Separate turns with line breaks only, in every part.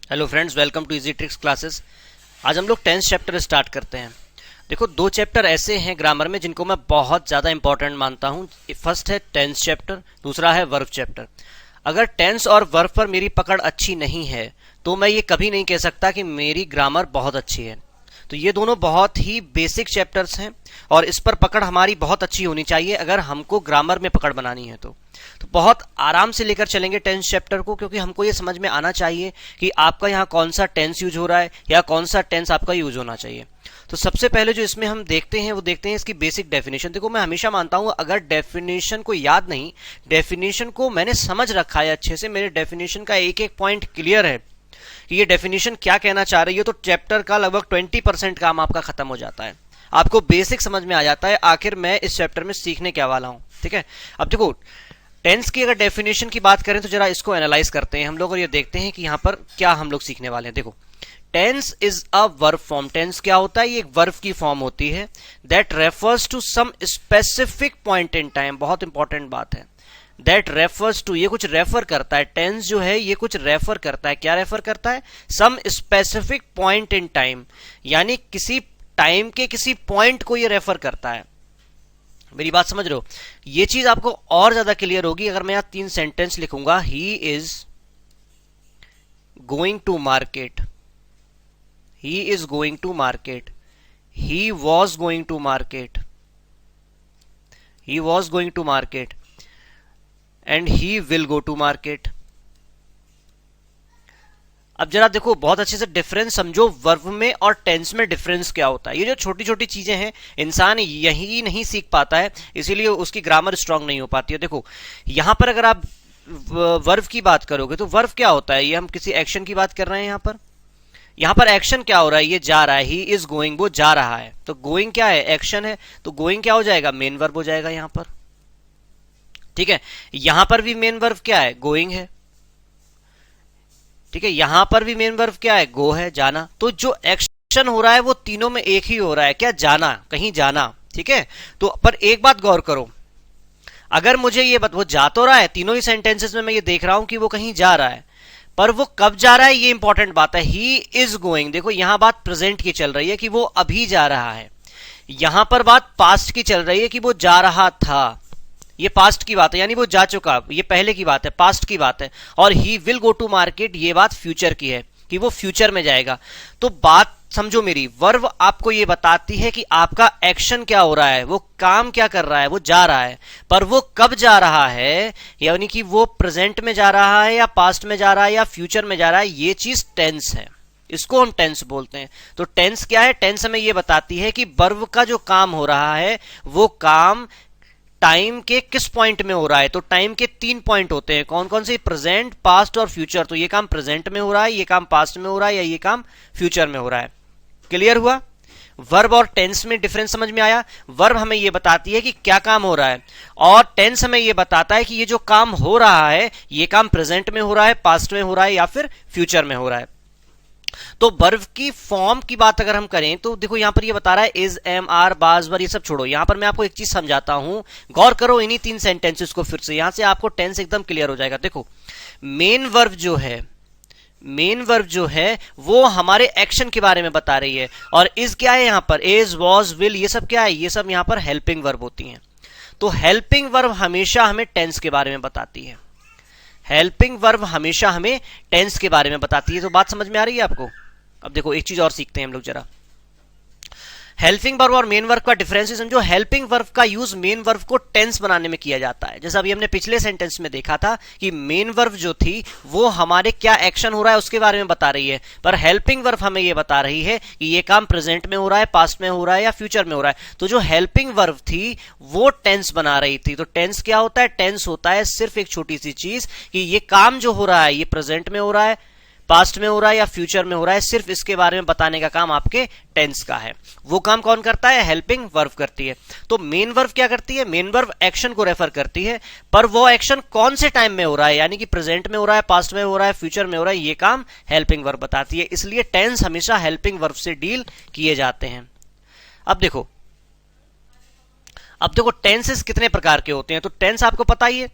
Hello friends, welcome to easy tricks classes. आज हम लोग टेंस चैप्टर स्टार्ट करते हैं। देखो, दो चैप्टर ऐसे हैं ग्रामर में जिनको मैं बहुत ज़्यादा इंपॉर्टेंट मानता हूँ। फर्स्ट है टेंस चैप्टर, दूसरा है वर्ब चैप्टर। अगर टेंस और वर्ब पर मेरी पकड़ अच्छी नहीं है तो मैं ये कभी नहीं कह सकता कि मेरी ग्रामर बहुत अच्छी है। तो ये दोनों बहुत ही बेसिक चैप्टर्स हैं और इस पर पकड़ हमारी बहुत अच्छी होनी चाहिए अगर हमको ग्रामर में पकड़ बनानी है। तो बहुत आराम से लेकर चलेंगे टेंस चैप्टर को, क्योंकि हमको ये समझ में आना चाहिए कि आपका यहाँ कौन सा टेंस यूज हो रहा है या कौन सा टेंस आपका यूज होना चाहिए। तो सबसे पहले जो इसमें हम देखते हैं वो देखते हैं इसकी बेसिक डेफिनेशन। देखो, मैं हमेशा मानता हूं अगर डेफिनेशन को याद नहीं, डेफिनेशन को मैंने समझ रखा है अच्छे से, मेरे डेफिनेशन का एक एक पॉइंट क्लियर है कि ये डेफिनेशन क्या कहना चाह रही है, तो चैप्टर का लगभग 20% काम आपका खत्म हो जाता है। आपको बेसिक समझ में आ जाता है आखिर मैं इस चैप्टर में सीखने क्या वाला हूं। ठीक है, अब देखो टेंस की अगर डेफिनेशन की बात करें तो जरा इसको एनालाइज करते हैं हम लोग और ये देखते हैं कि यहां पर क्या हम लोग सीखने वाले हैं। देखो, tense is a verb form. Tense क्या होता है? ये एक वर्ब की फॉर्म होती है that refers to some specific point in time. बहुत इंपॉर्टेंट बात है, दैट रेफर्स टू, ये कुछ रेफर करता है। टेंस जो है ये कुछ रेफर करता है। क्या रेफर करता है? Some specific point in time, यानी किसी टाइम के किसी पॉइंट को ये रेफर करता है। मेरी बात समझ रहे हो? ये चीज आपको और ज्यादा क्लियर होगी अगर मैं यहां 3 सेंटेंस लिखूंगा। He is going to market, he is going to market, he was going to market, he was going to market and he will go to market. अब जरा देखो, बहुत अच्छे से डिफरेंस समझो वर्ब में और टेंस में डिफरेंस क्या होता है। ये जो छोटी छोटी चीजें हैं इंसान यही नहीं सीख पाता है, इसीलिए उसकी ग्रामर स्ट्रांग नहीं हो पाती है। देखो, यहां पर अगर आप वर्ब की बात करोगे तो वर्ब क्या होता है? ये हम किसी एक्शन की बात कर रहे हैं। यहां पर एक्शन क्या हो रहा है? ये जा रहा है, ही इज गोइंग, वो जा रहा है। तो गोइंग क्या है? एक्शन है। तो गोइंग क्या हो जाएगा? मेन वर्ब हो जाएगा यहां पर। ठीक है, यहां पर भी मेन वर्ब क्या है? गोइंग है। ठीक है, यहां पर भी मेन वर्ब क्या है? गो है, जाना। तो जो एक्शन हो रहा है वो तीनों में एक ही हो रहा है। क्या? जाना, कहीं जाना। ठीक है, तो पर एक बात गौर करो, अगर मुझे ये वो जा तो रहा है, तीनों ही सेंटेंसेस में मैं ये देख रहा हूं कि वो कहीं जा रहा है, पर वो कब जा रहा है ये इंपॉर्टेंट बात है। ही इज गोइंग, देखो यहां बात प्रेजेंट की चल रही है कि वो अभी जा रहा है, यहां पर बात पास्ट की चल रही है कि वो जा रहा था। ये पास्ट की बात है, यानी वो जा चुका, ये पहले की बात है, पास्ट की बात है। और he will go to market, ये बात फ्यूचर की है कि वो फ्यूचर में जाएगा। तो बात समझो मेरी, वर्ब आपको ये बताती है कि आपका एक्शन क्या हो रहा है, वो काम क्या कर रहा है, वो जा रहा है, पर वो कब जा रहा है, यानी कि वो प्रेजेंट में जा रहा है या पास्ट में जा रहा है या फ्यूचर में जा रहा है, ये चीज टेंस है। इसको हम टेंस बोलते हैं। तो टेंस क्या है? टेंस हमें ये बताती है कि वर्ब का जो काम हो रहा है वो काम टाइम के किस पॉइंट में हो रहा है। तो टाइम के 3 पॉइंट होते हैं। कौन कौन से? प्रेजेंट, पास्ट और फ्यूचर। तो ये काम प्रेजेंट में हो रहा है, ये काम पास्ट में हो रहा है या ये काम फ्यूचर में हो रहा है। क्लियर हुआ? वर्ब और टेंस में डिफरेंस समझ में आया? वर्ब हमें यह बताती है कि क्या काम हो रहा है और टेंस हमें यह बताता है कि ये जो काम हो रहा है ये काम प्रेजेंट में हो रहा है, पास्ट में हो रहा है या फिर फ्यूचर में हो रहा है। तो वर्ब की फॉर्म की बात अगर हम करें तो देखो यहां पर ये बता रहा है इज, एम, आर, बाज, वर, ये सब छोड़ो। यहां पर मैं आपको एक चीज समझाता हूं, गौर करो इन्हीं 3 सेंटेंसेस को फिर से, यहां से आपको टेंस एकदम क्लियर हो जाएगा। देखो, मेन वर्ब जो है, मेन वर्ब जो है वो हमारे एक्शन के बारे में बता रही है। और इज क्या है यहां पर? इज, वॉज, विल, ये सब क्या है? ये सब यहां पर हेल्पिंग वर्ब होती हैं। तो हेल्पिंग वर्ब हमेशा हमें टेंस के बारे में बताती है। हेल्पिंग वर्ब हमेशा हमें टेंस के बारे में बताती है। तो बात समझ में आ रही है आपको? अब देखो एक चीज और सीखते हैं हम लोग जरा। हेल्पिंग वर्ब और मेन वर्ब का डिफरेंस समझो। हेल्पिंग वर्ब का यूज मेन वर्ब को टेंस बनाने में किया जाता है। जैसा अभी हमने पिछले सेंटेंस में देखा था कि मेन वर्ब जो थी वो हमारे क्या एक्शन हो रहा है उसके बारे में बता रही है, पर हेल्पिंग वर्ब हमें ये बता रही है कि ये काम प्रेजेंट में हो रहा है, पास्ट में हो रहा है या फ्यूचर में हो रहा है। तो जो हेल्पिंग वर्ब थी वो टेंस बना रही थी। तो टेंस क्या होता है? टेंस होता है सिर्फ एक छोटी सी चीज कि ये काम जो हो रहा है ये प्रेजेंट में हो रहा है, पास्ट में हो रहा है या फ्यूचर में हो रहा है, सिर्फ इसके बारे में बताने का काम आपके टेंस का है। वो काम कौन करता है? हेल्पिंग वर्ब करती है। तो मेन वर्ब क्या करती है? मेन वर्ब एक्शन को रेफर करती है, पर वो एक्शन कौन से टाइम में हो रहा है, यानी कि प्रेजेंट में हो रहा है, पास्ट में हो रहा है, फ्यूचर में हो रहा है, ये काम हेल्पिंग वर्ब बताती है। इसलिए टेंस हमेशा हेल्पिंग वर्ब से डील किए जाते हैं। अब देखो टेंसेस कितने प्रकार के होते हैं। तो टेंस आपको पता ही है,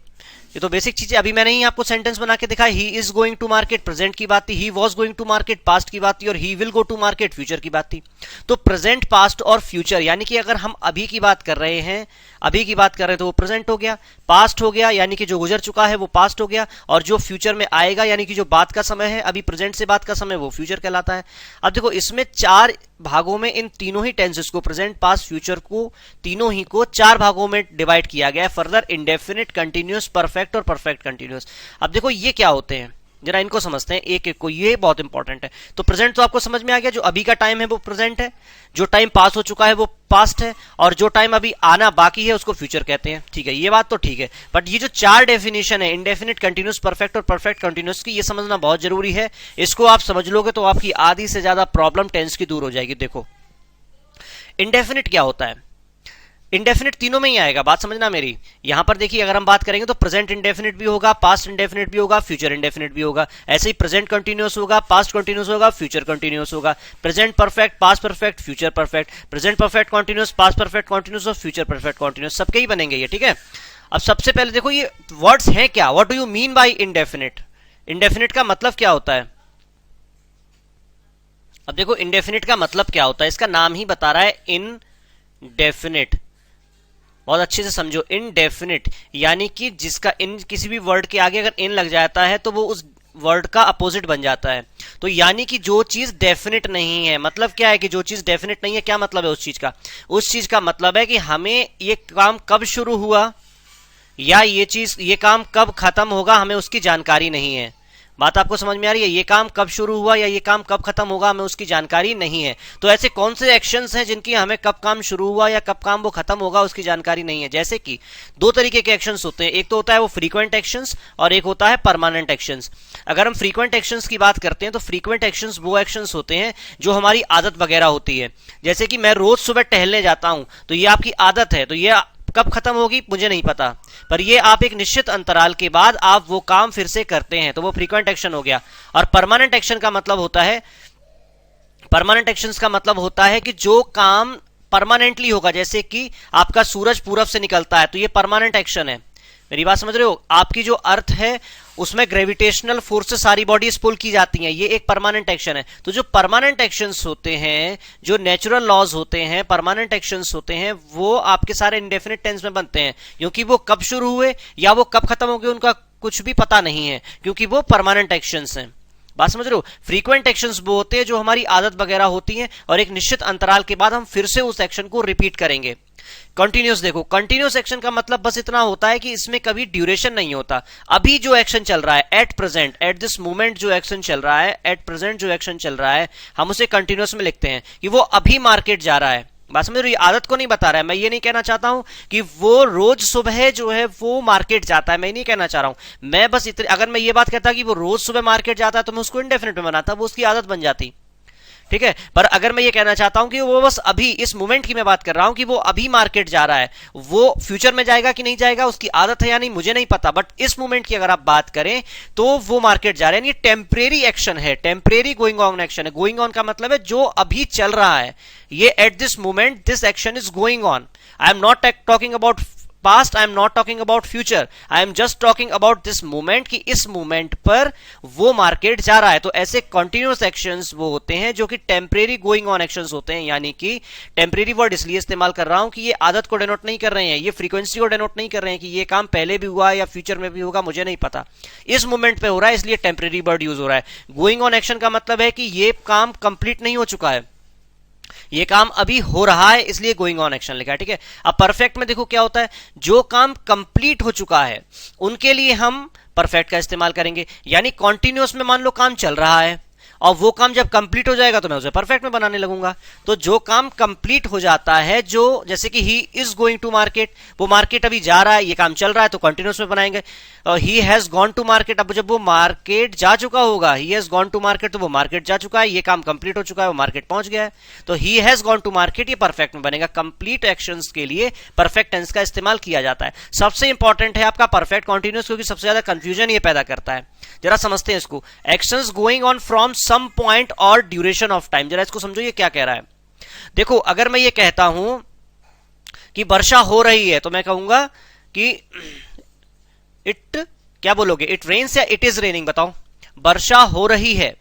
ये तो बेसिक चीजें अभी मैंने ही आपको सेंटेंस बना के दिखाया। He is going to market present की बात थी, he was going to market past की बात थी, और he will go to market future की बात थी। तो प्रेजेंट, पास्ट और फ्यूचर, यानी कि अगर हम अभी की बात कर रहे हैं, अभी की बात कर रहे हैं तो वो प्रेजेंट हो गया, पास्ट हो गया यानी कि जो गुजर चुका है वो पास्ट हो गया, और जो फ्यूचर में आएगा यानी कि जो बात का समय है, अभी प्रेजेंट से बात का समय, वो फ्यूचर कहलाता है। अब देखो इसमें 4 भागों में इन तीनों ही टेंसेस को, प्रेजेंट, पास्ट, फ्यूचर को, तीनों ही को 4 भागों में डिवाइड किया गया है फर्दर, इंडेफिनिट, कंटिन्यूअस, परफेक्ट और परफेक्ट कंटिन्यूअस। अब देखो ये क्या होते हैं, जरा इनको समझते हैं एक एक को, ये बहुत इंपॉर्टेंट है। तो प्रेजेंट तो आपको समझ में आ गया, जो अभी का टाइम है वो प्रेजेंट है, जो टाइम पास हो चुका है वो पास्ट है, और जो टाइम अभी आना बाकी है उसको फ्यूचर कहते हैं। ठीक है, ये बात तो ठीक है, बट ये जो 4 डेफिनेशन है, इंडेफिनिट, कंटिन्यूअस, परफेक्ट और परफेक्ट कंटिन्यूअस की, ये समझना बहुत जरूरी है। इसको आप समझ लोगे तो आपकी आधी से ज्यादा प्रॉब्लम टेंस की दूर हो जाएगी। देखो इंडेफिनिट क्या होता है, इंडेफिनिट तीनों में ही आएगा, बात समझना मेरी। यहां पर देखिए अगर हम बात करेंगे तो प्रेजेंट इंडेफिनिट भी होगा, पास्ट इंडेफिनिट भी होगा, फ्यूचर इंडेफिनिट भी होगा। ऐसे ही प्रेजेंट कंटिन्यूअस होगा, पास्ट कंटिन्यूअस होगा, फ्यूचर कंटिन्यूअस होगा, present perfect, past perfect, future perfect, present perfect continuous, past perfect continuous और फ्यूचर परफेक्ट कंटिन्यूअस, सबके ही बनेंगे ये। ठीक है, अब सबसे पहले देखो ये वर्ड्स हैं क्या, what do you mean by indefinite, indefinite का मतलब क्या होता है। अब देखो इंडेफिनिट का मतलब क्या होता है, इसका नाम ही बता रहा है इनडेफिनिट। बहुत अच्छे से समझो, इनडेफिनिट यानी कि जिसका इन किसी भी वर्ड के आगे अगर इन लग जाता है तो वो उस वर्ड का अपोजिट बन जाता है। तो यानी कि जो चीज डेफिनेट नहीं है, मतलब क्या है कि जो चीज डेफिनेट नहीं है, क्या मतलब है उस चीज का, उस चीज का मतलब है कि हमें ये काम कब शुरू हुआ या ये काम कब खत्म होगा, हमें उसकी जानकारी नहीं है। बात आपको समझ में आ रही है, ये काम कब शुरू हुआ या ये काम कब खत्म होगा, हमें उसकी जानकारी नहीं है। तो ऐसे कौन से एक्शंस हैं जिनकी हमें कब काम शुरू हुआ या कब काम वो खत्म होगा उसकी जानकारी नहीं है। जैसे कि 2 तरीके के एक्शंस होते हैं, एक तो होता है वो फ्रीक्वेंट एक्शंस और एक होता है परमानेंट एक्शंस। अगर हम फ्रीक्वेंट एक्शंस की बात करते हैं तो फ्रीक्वेंट एक्शंस वो एक्शंस होते हैं जो हमारी आदत वगैरह होती है। जैसे कि मैं रोज सुबह टहलने जाता हूं, तो ये आपकी आदत है, तो ये कब खत्म होगी मुझे नहीं पता, पर ये आप एक निश्चित अंतराल के बाद आप वो काम फिर से करते हैं, तो वो फ्रीक्वेंट एक्शन हो गया। और परमानेंट एक्शन का मतलब होता है, परमानेंट एक्शंस का मतलब होता है कि जो काम परमानेंटली होगा, जैसे कि आपका सूरज पूरब से निकलता है तो ये परमानेंट एक्शन है। मेरी बात समझ रहे हो, आपकी जो अर्थ है उसमें ग्रेविटेशनल फोर्स से सारी बॉडीज पुल की जाती हैं, ये एक परमानेंट एक्शन है। तो जो परमानेंट एक्शंस होते हैं, जो नेचुरल लॉज होते हैं, परमानेंट एक्शंस होते हैं, वो आपके सारे इंडेफिनिट टेंस में बनते हैं, क्योंकि वो कब शुरू हुए या वो कब खत्म हो गए उनका कुछ भी पता नहीं है, क्योंकि वो परमानेंट एक्शंस हैं। बात समझ रहे हो, फ्रीक्वेंट एक्शंस वो होते हैं जो हमारी आदत वगैरह होती हैं और एक निश्चित अंतराल के बाद हम फिर से उस एक्शन को रिपीट करेंगे। कंटिन्यूस देखो, कंटिन्यूस एक्शन का मतलब बस इतना होता है कि इसमें कभी ड्यूरेशन नहीं होता। अभी जो एक्शन चल रहा है, at present, at this moment जो एक्शन चल रहा है, एट प्रेजेंट जो एक्शन चल रहा है, हम उसे कंटिन्यूस में लिखते हैं कि वो अभी मार्केट जा रहा है। बात समझ रहे हो, आदत को नहीं बता रहा है। मैं ये नहीं कहना चाहता हूं कि वो रोज सुबह जो है वो मार्केट जाता है, मैं नहीं कहना चाह रहा हूं। मैं बस अगर मैं ये बात कहता कि वो रोज सुबह मार्केट जाता है तो मैं उसको इंडेफिनिट में बनाता, वो उसकी आदत बन जाती। ठीक है, पर अगर मैं ये कहना चाहता हूं कि वो बस अभी इस मोमेंट की मैं बात कर रहा हूं कि वो अभी मार्केट जा रहा है, वो फ्यूचर में जाएगा कि नहीं जाएगा उसकी आदत है या नहीं मुझे नहीं पता, बट इस मोमेंट की अगर आप बात करें तो वो मार्केट जा रहा है। ये टेम्परेरी एक्शन है, टेम्परेरी गोइंग ऑन एक्शन है। गोइंग ऑन का मतलब है जो अभी चल रहा है, ये at this moment this action is going on. I am not talking about past, I am not talking about future, I am just talking about this moment कि इस मोमेंट पर वो मार्केट जा रहा है। तो ऐसे कंटिन्यूअस एक्शंस वो होते हैं जो कि टेम्परेरी गोइंग ऑन एक्शंस होते हैं। यानी कि टेम्परेरी वर्ड इसलिए इस्तेमाल कर रहा हूं कि ये आदत को डेनोट नहीं कर रहे हैं, ये फ्रीक्वेंसी को डेनोट नहीं कर रहे हैं कि ये काम पहले भी हुआ या फ्यूचर में भी होगा मुझे नहीं पता, इस मोमेंट पे हो रहा है इसलिए टेम्परेरी वर्ड यूज हो रहा है। गोइंग ऑन एक्शन का मतलब है कि ये काम कंप्लीट नहीं हो चुका है, ये काम अभी हो रहा है इसलिए गोइंग ऑन एक्शन लिखा है। ठीक है, अब परफेक्ट में देखो क्या होता है, जो काम कंप्लीट हो चुका है उनके लिए हम परफेक्ट का इस्तेमाल करेंगे। यानी कॉन्टिन्यूअस में मान लो काम चल रहा है और वो काम जब कंप्लीट हो जाएगा तो मैं उसे परफेक्ट में बनाने लगूंगा। तो जो काम कंप्लीट हो जाता है, जो जैसे कि he is going to market, वो मार्केट अभी जा रहा है, ये काम चल रहा है तो कंटिन्यूअस में बनाएंगे। He has gone to market, अब जब वो मार्केट जा चुका होगा, he has gone to market तो वो मार्केट जा चुका है, ये काम कंप्लीट हो चुका है, वो मार्केट पहुंच गया है, तो he has gone to market ये परफेक्ट में बनेगा। कंप्लीट एक्शंस के लिए परफेक्ट टेंस का इस्तेमाल किया जाता है। सबसे इंपॉर्टेंट है आपका परफेक्ट कॉन्टिन्यूअस, क्योंकि सबसे ज्यादा कंफ्यूजन ये पैदा करता है। जरा समझते हैं इसको, actions going on from some point और ड्यूरेशन ऑफ टाइम। जरा इसको समझो ये क्या कह रहा है। देखो अगर मैं ये कहता हूं कि वर्षा हो रही है तो मैं कहूंगा कि इट, क्या बोलोगे, इट रेन्स या इट इज रेनिंग, बताओ। वर्षा हो रही है,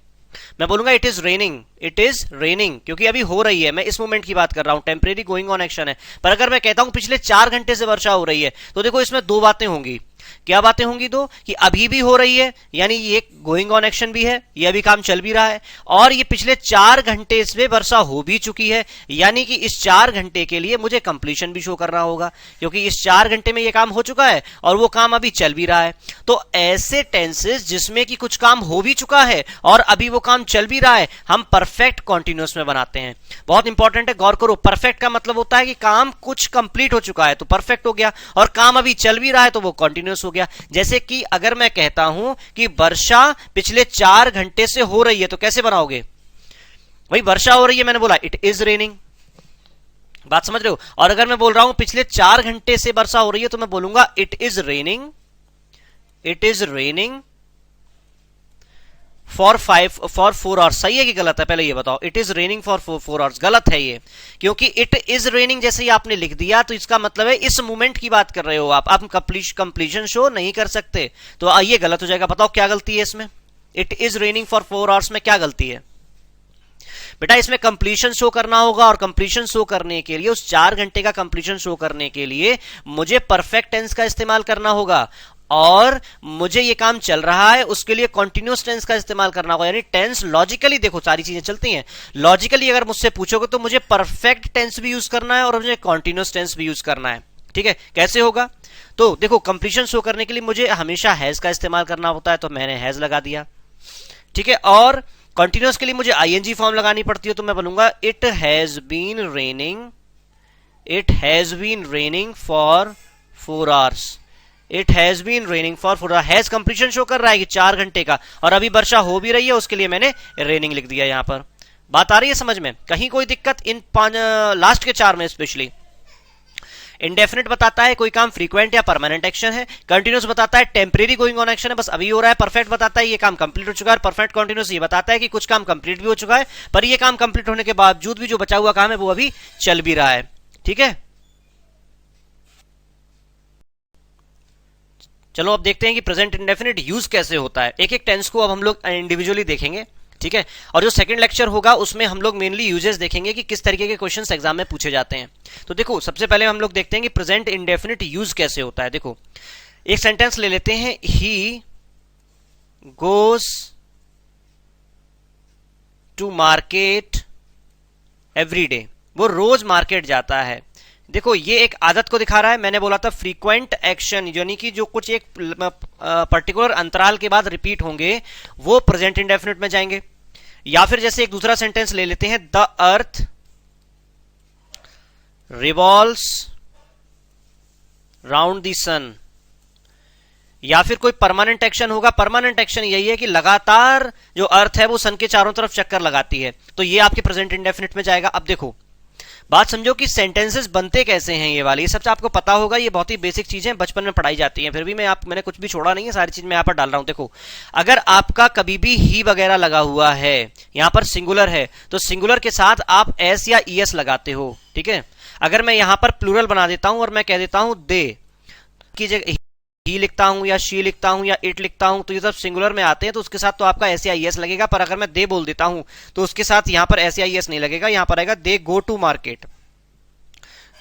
मैं बोलूंगा it is raining, it is raining, क्योंकि अभी हो रही है, मैं इस मोमेंट की बात कर रहा हूं, टेम्परेरी गोइंग ऑन एक्शन है। पर अगर मैं कहता हूं पिछले 4 घंटे से वर्षा हो रही है, तो देखो इसमें दो बातें होंगी। क्या बातें होंगी? दो, कि अभी भी हो रही है, यानी ये गोइंग ऑन एक्शन भी है, ये अभी काम चल भी रहा है, और ये पिछले 4 घंटे से वर्षा हो भी चुकी है, यानी कि इस 4 घंटे के लिए मुझे कंप्लीशन भी शो करना होगा, क्योंकि इस 4 घंटे में ये काम हो चुका है और वो काम अभी चल भी रहा है। तो ऐसे टेंसेस जिसमें कि कुछ काम हो भी चुका है और अभी वो काम चल भी रहा है, हम परफेक्ट कॉन्टिन्यूअस में बनाते हैं। बहुत इंपॉर्टेंट है, गौर करो। परफेक्ट का मतलब होता है कि काम कुछ कंप्लीट हो चुका है तो परफेक्ट हो गया, और काम अभी चल भी रहा है तो वो कॉन्टिन्यूअस हो गया। जैसे कि अगर मैं कहता हूं कि वर्षा पिछले 4 घंटे से हो रही है, तो कैसे बनाओगे? भाई वर्षा हो रही है, मैंने बोला इट इज रेनिंग, बात समझ रहे हो? और अगर मैं बोल रहा हूं पिछले 4 घंटे से वर्षा हो रही है, तो मैं बोलूंगा it is raining, it is raining for 4 hours. सही है कि गलत है? पहले ये बताओ। It is raining for 4 hours, गलत है ये, क्योंकि इट इज रेनिंग जैसे ही आपने लिख दिया तो इसका मतलब है इस मोमेंट की बात कर रहे हो आप कंप्लीशन शो नहीं कर सकते, तो ये गलत हो जाएगा। बताओ क्या गलती है इसमें? It is raining for 4 hours में क्या गलती है बेटा? इसमें कंप्लीशन शो करना होगा, और कंप्लीशन शो करने के लिए, उस 4 घंटे का कंप्लीशन शो करने के लिए मुझे परफेक्ट टेंस का इस्तेमाल करना होगा, और मुझे ये काम चल रहा है उसके लिए कॉन्टिन्यूअस टेंस का इस्तेमाल करना होगा। यानी टेंस लॉजिकली, देखो सारी चीजें चलती हैं लॉजिकली। अगर मुझसे पूछोगे तो मुझे परफेक्ट टेंस भी यूज करना है और मुझे कॉन्टिन्यूअस टेंस भी यूज करना है। ठीक है, कैसे होगा? तो देखो, कंप्लीशन शो करने के लिए मुझे हमेशा हैज का इस्तेमाल करना होता है, तो मैंने हैज लगा दिया। ठीक है, और कॉन्टिन्यूअस के लिए मुझे आईएनजी फॉर्म लगानी पड़ती है, तो मैं बोलूंगा it has been raining, it has been raining for 4 hours, it has been raining for 4 hours. Has completion show कर रहा है कि 4 घंटे का, और अभी वर्षा हो भी रही है, उसके लिए मैंने रेनिंग लिख दिया। यहां पर बात आ रही है समझ में? कहीं कोई दिक्कत? इन लास्ट के 4 में स्पेशली। इंडेफिनिट बताता है कोई काम फ्रीक्वेंट या परमानेंट एक्शन है, कंटिन्यूअस बताता है टेम्परेरी गोइंग ऑन एक्शन है, बस अभी हो रहा है, परफेक्ट बताता है ये काम कंप्लीट हो चुका है, परफेक्ट कॉन्टिन्यूअस ये बताता है कि कुछ काम कंप्लीट भी हो चुका है, पर ये काम कंप्लीट होने के बावजूद भी जो बचा हुआ काम है वो अभी चल भी रहा है। ठीक है, चलो अब देखते हैं कि प्रेजेंट इंडेफिनिट यूज कैसे होता है। एक एक टेंस को अब हम लोग इंडिविजुअली देखेंगे। ठीक है, और जो सेकंड लेक्चर होगा उसमें हम लोग मेनली यूजेस देखेंगे कि किस तरीके के क्वेश्चंस एग्जाम में पूछे जाते हैं। तो देखो, सबसे पहले हम लोग देखते हैं कि प्रेजेंट इंडेफिनिट यूज कैसे होता है। देखो, एक सेंटेंस ले लेते हैं, he goes to market every day, वो रोज मार्केट जाता है। देखो, ये एक आदत को दिखा रहा है। मैंने बोला था फ्रीक्वेंट एक्शन, यानी कि जो कुछ एक पर्टिकुलर अंतराल के बाद रिपीट होंगे वो प्रेजेंट इंडेफिनिट में जाएंगे। या फिर जैसे एक दूसरा सेंटेंस ले लेते हैं, the earth revolves round the sun. या फिर कोई परमानेंट एक्शन होगा। परमानेंट एक्शन यही है कि लगातार जो अर्थ है वो सन के चारों तरफ चक्कर लगाती है, तो ये आपके प्रेजेंट इंडेफिनिट में जाएगा। अब देखो, बात समझो कि सेंटेंसेस बनते कैसे हैं। ये वाली, ये सब आपको पता होगा, ये बहुत ही बेसिक चीजें बचपन में पढ़ाई जाती हैं, फिर भी मैंने कुछ भी छोड़ा नहीं है, सारी चीज मैं यहां पर डाल रहा हूं। देखो, अगर आपका कभी भी ही वगैरह लगा हुआ है, यहां पर सिंगुलर है, तो सिंगुलर के साथ आप एस या ईएस लगाते हो। ठीक है, अगर मैं यहां पर प्लूरल बना देता हूं और मैं कह देता हूं दे की जगह ही लिखता हूं या शी लिखता हूं या इट लिखता हूं, तो ये सब सिंगुलर में आते हैं, तो उसके साथ तो आपका एस या ईएस लगेगा। पर अगर मैं दे बोल देता हूं तो उसके साथ यहां पर एस या ईएस नहीं लगेगा, यहां पर आएगा they go to market,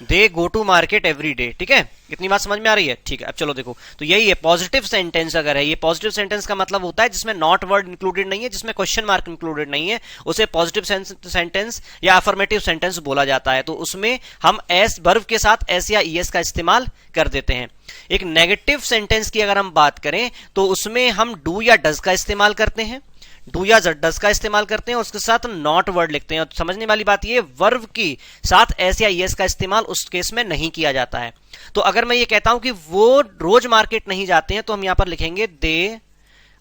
they go to market every day. ठीक है, इतनी बात समझ में आ रही है? ठीक है, अब चलो देखो, तो यही है पॉजिटिव सेंटेंस। अगर है ये पॉजिटिव सेंटेंस का मतलब होता है जिसमें नॉट वर्ड इंक्लूडेड नहीं है, जिसमें क्वेश्चन मार्क इंक्लूडेड नहीं है, उसे पॉजिटिव सेंटेंस या अफर्मेटिव सेंटेंस बोला जाता है। तो उसमें हम एस वर्ब के साथ एस या ईएस का इस्तेमाल कर देते हैं। एक नेगेटिव सेंटेंस की अगर हम बात करें तो उसमें हम डू या डज का इस्तेमाल करते हैं, डू या डज का इस्तेमाल करते हैं, उसके साथ नॉट वर्ड लिखते हैं। और समझने वाली बात ये, वर्ब की साथ एस या ईएस का इस्तेमाल उस केस में नहीं किया जाता है। तो अगर मैं ये कहता हूं कि वो रोज मार्केट नहीं जाते हैं, तो हम यहां पर लिखेंगे दे।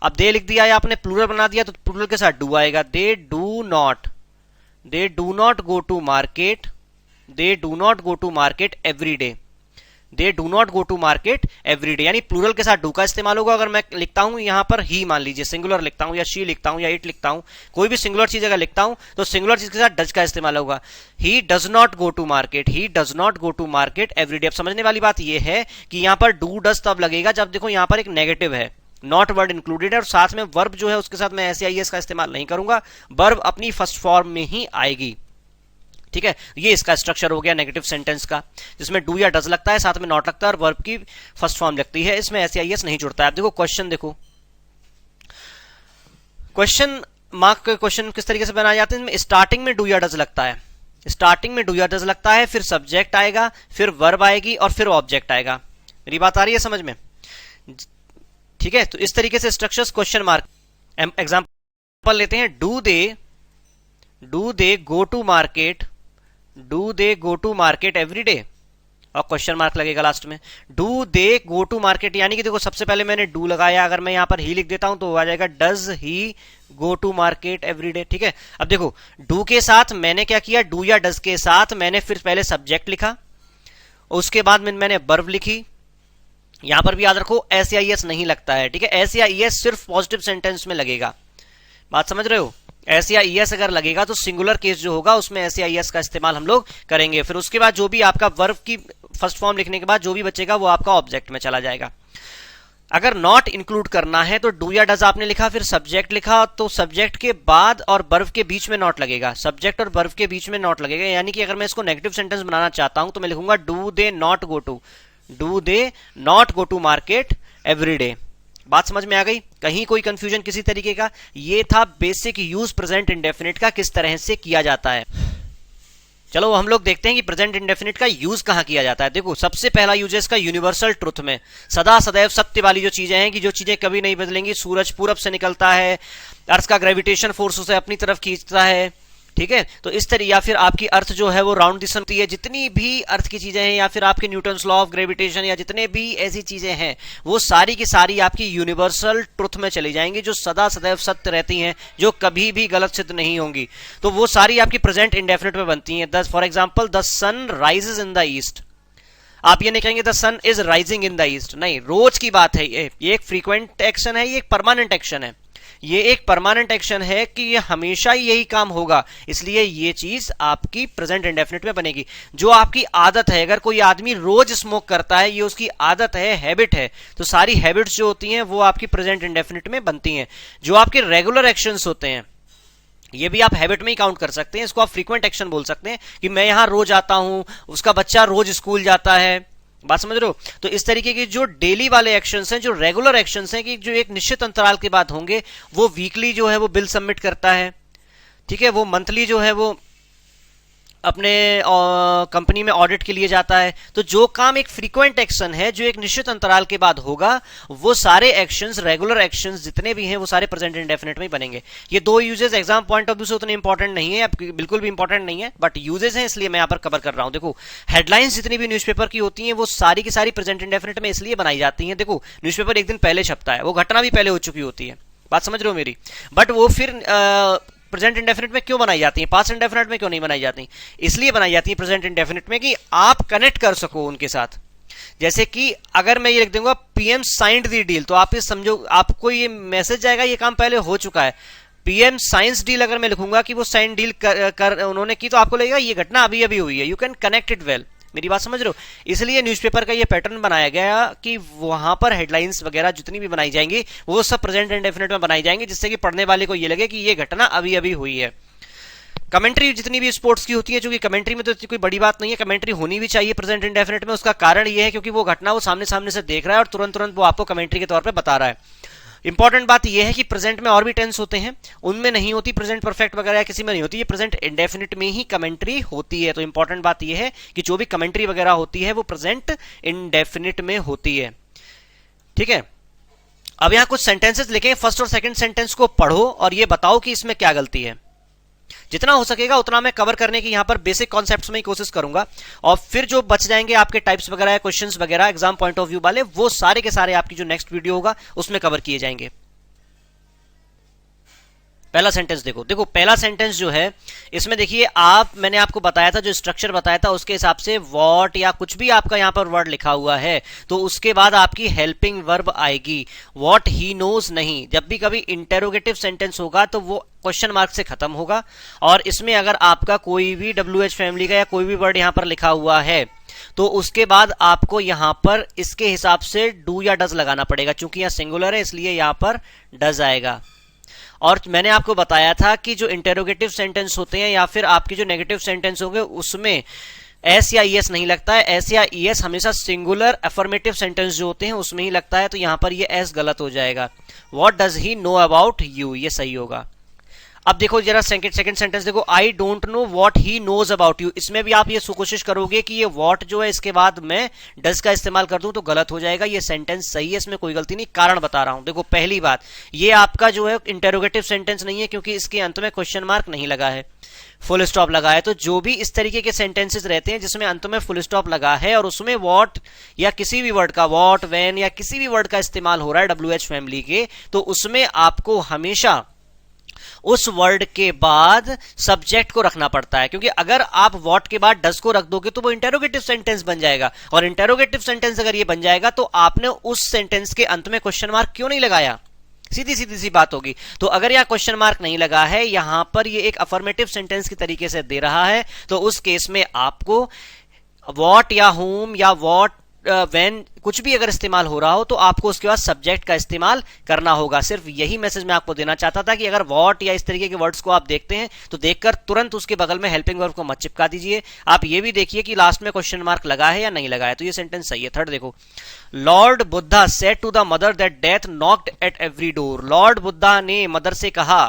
अब दे लिख दिया या आपने प्लूरल बना दिया तो प्लूरल के साथ डू आएगा, they do not go to market, they do not go to market every day. They do not go to market every day, यानी प्लूरल के साथ डू का इस्तेमाल होगा। अगर मैं लिखता हूं यहां पर ही, मान लीजिए सिंगुलर लिखता हूं, या शी लिखता हूं, या इट लिखता हूं, कोई भी सिंगुलर चीज अगर लिखता हूं तो सिंगुलर चीज के साथ डज का इस्तेमाल होगा। He does not go to market, he does not go to market every day. अब समझने वाली बात यह है कि यहां पर डू डज तब लगेगा जब देखो यहां पर एक नेगेटिव है, नॉट वर्ड इंक्लूडेड है, और साथ में वर्ब जो है उसके साथ मैं एस का इस्तेमाल नहीं करूंगा, वर्ब अपनी फर्स्ट फॉर्म में ही आएगी। ठीक है, ये इसका स्ट्रक्चर हो गया नेगेटिव सेंटेंस का, जिसमें डू या डज लगता है, साथ में नॉट लगता है और वर्ब की फर्स्ट फॉर्म लगती है, इसमें एस नहीं जुड़ता है। अब देखो क्वेश्चन, देखो क्वेश्चन मार्क के क्वेश्चन किस तरीके से बनाए जाते हैं, स्टार्टिंग में डू या डज लगता है, स्टार्टिंग में डू या डज लगता है, फिर सब्जेक्ट आएगा, फिर वर्ब आएगी और फिर ऑब्जेक्ट आएगा। मेरी बात आ रही है समझ में? ठीक है, तो इस तरीके से स्ट्रक्चर्स क्वेश्चन मार्क। एग्जांपल लेते हैं, do they go to market, do they go to market every day, और क्वेश्चन मार्क लगेगा लास्ट में। Do they go to market, यानी कि देखो सबसे पहले मैंने डू लगाया, अगर मैं यहां पर ही लिख देता हूं तो आ जाएगा does he go to market every day. ठीक है, अब देखो डू के साथ मैंने क्या किया, डू या डज के साथ मैंने फिर पहले सब्जेक्ट लिखा, उसके बाद मैंने वर्ब लिखी। यहां पर भी याद रखो एस या एस नहीं लगता है। ठीक है, एस या एस सिर्फ पॉजिटिव सेंटेंस में लगेगा, बात समझ रहे हो? एस या ईएस अगर लगेगा तो सिंगुलर केस जो होगा उसमें एस या ईएस का इस्तेमाल हम लोग करेंगे। फिर उसके बाद जो भी आपका वर्ब की फर्स्ट फॉर्म लिखने के बाद जो भी बचेगा वो आपका ऑब्जेक्ट में चला जाएगा। अगर नॉट इंक्लूड करना है तो डू या डज आपने लिखा, फिर सब्जेक्ट लिखा, तो सब्जेक्ट के बाद और वर्ब के बीच में नॉट लगेगा, सब्जेक्ट और वर्ब के बीच में नॉट लगेगा। यानी कि अगर मैं इसको नेगेटिव सेंटेंस बनाना चाहता हूं तो मैं लिखूंगा do they not go to, do they not go to market every day. बात समझ में आ गई? कहीं कोई कंफ्यूजन किसी तरीके का? ये था बेसिक यूज प्रेजेंट इंडेफिनिट का, किस तरह से किया जाता है। चलो हम लोग देखते हैं कि प्रेजेंट इंडेफिनिट का यूज कहां किया जाता है। देखो सबसे पहला यूज है इसका यूनिवर्सल ट्रुथ में, सदा सदैव सत्य वाली जो चीजें हैं, कि जो चीजें कभी नहीं बदलेंगी। सूरज पूरब से निकलता है, अर्थ का ग्रेविटेशन फोर्स उसे अपनी तरफ खींचता है। ठीक है, तो इस तरह, या फिर आपकी अर्थ जो है वो राउंड दी सन होती है। जितनी भी अर्थ की चीजें हैं, या फिर आपके न्यूटन्स लॉ ऑफ ग्रेविटेशन, या जितने भी ऐसी चीजें हैं, वो सारी की सारी आपकी यूनिवर्सल ट्रुथ में चली जाएंगी, जो सदा सदैव सत्य रहती हैं, जो कभी भी गलत सिद्ध नहीं होंगी। तो वो सारी आपकी प्रेजेंट इंडेफिनिट में बनती हैं। For example, the sun rises in the east, आप ये नहीं कहेंगे the sun is rising in the east, नहीं, रोज की बात है। ये एक फ्रीक्वेंट एक्शन है, ये एक परमानेंट एक्शन है, ये एक परमानेंट एक्शन है कि ये हमेशा ही यही काम होगा, इसलिए ये चीज आपकी प्रेजेंट इंडेफिनिट में बनेगी। जो आपकी आदत है, अगर कोई आदमी रोज स्मोक करता है, ये उसकी आदत है, हैबिट है, तो सारी हैबिट्स जो होती हैं वो आपकी प्रेजेंट इंडेफिनिट में बनती हैं। जो आपके रेगुलर एक्शंस होते हैं, ये भी आप हैबिट में ही काउंट कर सकते हैं, इसको आप फ्रीक्वेंट एक्शन बोल सकते हैं, कि मैं यहां रोज आता हूं, उसका बच्चा रोज स्कूल जाता है। बात समझ रहे हो? तो इस तरीके की जो डेली वाले एक्शंस हैं, जो रेगुलर एक्शंस हैं, कि जो एक निश्चित अंतराल के बाद होंगे, वो वीकली जो है वो बिल सबमिट करता है। ठीक है, वो मंथली जो है वो अपने कंपनी में ऑडिट के लिए जाता है। तो जो काम एक फ्रीक्वेंट एक्शन है, जो एक निश्चित अंतराल के बाद होगा, वो सारे एक्शंस, रेगुलर एक्शंस जितने भी हैं, वो सारे प्रेजेंट इंडेफिनिट में ही बनेंगे। ये दो uses exam point of view से उतने इंपॉर्टेंट नहीं है, बिल्कुल भी इंपॉर्टेंट नहीं है, बट यूजेस हैं इसलिए मैं यहां पर कवर कर रहा हूं। देखो हेडलाइंस जितनी भी न्यूज़पेपर की होती हैं, वो सारी की सारी प्रेजेंट इंडेफिनिट में इसलिए बनाई जाती हैं। देखो न्यूज़पेपर एक दिन पहले छपता है, वो घटना भी पहले हो चुकी होती है, बात समझ रहे हो मेरी, बट वो फिर प्रेजेंट इंडेफिनिट में क्यों बनाई जाती है, पास्ट इंडेफिनिट में क्यों नहीं बनाई जाती? इसलिए बनाई जाती है प्रेजेंट इंडेफिनिट में कि आप कनेक्ट कर सको उनके साथ। जैसे कि अगर मैं ये लिख दूंगा पीएम साइंड दी डील, तो आप ये समझो, आपको ये मैसेज जाएगा ये काम पहले हो चुका है। पीएम साइंस डील अगर मैं लिखूंगा कि वो साइन डील कर उन्होंने की, तो आपको लगेगा ये घटना अभी अभी हुई है। You can connect it well, मेरी बात समझ रहे हो? इसलिए न्यूज़पेपर का ये पैटर्न बनाया गया कि वहां पर हेडलाइंस वगैरह जितनी भी बनाई जाएंगी, वो सब प्रेजेंट इंडेफिनिट में बनाई जाएंगी, जिससे कि पढ़ने वाले को ये लगे कि ये घटना अभी अभी हुई है। कमेंट्री जितनी भी स्पोर्ट्स की होती है, क्योंकि कमेंट्री में तो कोई बड़ी बात नहीं है, कमेंट्री होनी भी चाहिए प्रेजेंट इंडेफिनिट में। उसका कारण ये है क्योंकि वो घटना वो सामने सामने से देख रहा है और तुरंत तुरंत वो आपको कमेंट्री के तौर पर बता रहा है। इंपॉर्टेंट बात यह है कि प्रेजेंट में और भी टेंस होते हैं, उनमें नहीं होती, प्रेजेंट परफेक्ट वगैरह किसी में नहीं होती, ये प्रेजेंट इंडेफिनिट में ही कमेंट्री होती है। तो इंपॉर्टेंट बात यह है कि जो भी कमेंट्री वगैरह होती है वो प्रेजेंट इंडेफिनिट में होती है। ठीक है, अब यहां कुछ सेंटेंसेस लिखे, फर्स्ट और सेकंड सेंटेंस को पढ़ो और ये बताओ कि इसमें क्या गलती है। जितना हो सकेगा उतना मैं कवर करने की यहां पर बेसिक कॉन्सेप्ट्स में ही कोशिश करूंगा, और फिर जो बच जाएंगे आपके टाइप्स वगैरह, क्वेश्चंस वगैरह एग्जाम पॉइंट ऑफ व्यू वाले, वो सारे के सारे आपकी जो नेक्स्ट वीडियो होगा उसमें कवर किए जाएंगे। पहला सेंटेंस देखो, देखो पहला सेंटेंस जो है इसमें देखिए, आप मैंने आपको बताया था, जो स्ट्रक्चर बताया था उसके हिसाब से वॉट या कुछ भी आपका यहां पर वर्ड लिखा हुआ है तो उसके बाद आपकी हेल्पिंग वर्ब आएगी। वॉट ही नोज नहीं, जब भी कभी इंटेरोगेटिव सेंटेंस होगा तो वो क्वेश्चन मार्क से खत्म होगा। और इसमें अगर आपका कोई भी WH फैमिली का या कोई भी वर्ड यहां पर लिखा हुआ है तो उसके बाद आपको यहां पर इसके हिसाब से डू या डज लगाना पड़ेगा, क्योंकि यहां सिंगुलर है इसलिए यहां पर डज आएगा। और मैंने आपको बताया था कि जो इंटेरोगेटिव सेंटेंस होते हैं या फिर आपके जो नेगेटिव सेंटेंस होंगे उसमें एस या ईएस नहीं लगता है। एस या ईएस हमेशा सिंगुलर अफर्मेटिव सेंटेंस जो होते हैं उसमें ही लगता है, तो यहां पर ये एस गलत हो जाएगा। What does he know about you, ये सही होगा। अब देखो जरा सेकंड सेंटेंस देखो, I don't know what he knows about you. इसमें भी आप ये कोशिश करोगे कि ये व्हाट जो है इसके बाद मैं डज का इस्तेमाल कर दूं तो गलत हो जाएगा। ये सेंटेंस सही है, इसमें कोई गलती नहीं, कारण बता रहा हूं। देखो पहली बात, ये आपका जो है इंटेरोगेटिव सेंटेंस नहीं है क्योंकि इसके अंत में क्वेश्चन मार्क नहीं लगा है, फुल स्टॉप लगा है। तो जो भी इस तरीके के सेंटेंसेस रहते हैं जिसमें अंत में फुल स्टॉप लगा है और उसमें व्हाट या किसी भी वर्ड का, व्हाट, व्हेन या किसी भी वर्ड का इस्तेमाल हो रहा है WH फैमिली के, तो उसमें आपको हमेशा उस वर्ड के बाद सब्जेक्ट को रखना पड़ता है। क्योंकि अगर आप व्हाट के बाद डज को रख दोगे तो वो इंटेरोगेटिव सेंटेंस बन जाएगा, और इंटेरोगेटिव सेंटेंस अगर ये बन जाएगा तो आपने उस सेंटेंस के अंत में क्वेश्चन मार्क क्यों नहीं लगाया, सीधी सीधी सी बात होगी। तो अगर यहां क्वेश्चन मार्क नहीं लगा है, यहां पर ये एक अफर्मेटिव सेंटेंस की तरीके से दे रहा है, तो उस केस में आपको व्हाट या होम या व्हाट व्हेन कुछ भी अगर इस्तेमाल हो रहा हो तो आपको उसके बाद सब्जेक्ट का इस्तेमाल करना होगा। सिर्फ यही मैसेज मैं आपको देना चाहता था कि अगर व्हाट या इस तरीके के वर्ड्स को आप देखते हैं तो देखकर तुरंत उसके बगल में हेल्पिंग वर्ब को मत चिपका दीजिए। आप ये भी देखिए कि लास्ट में क्वेश्चन मार्क लगा है या नहीं लगा है। तो ये सेंटेंस सही है। थर्ड देखो, Lord Buddha said to the mother that death knocked at every door. Lord Buddha ने मदर से कहा,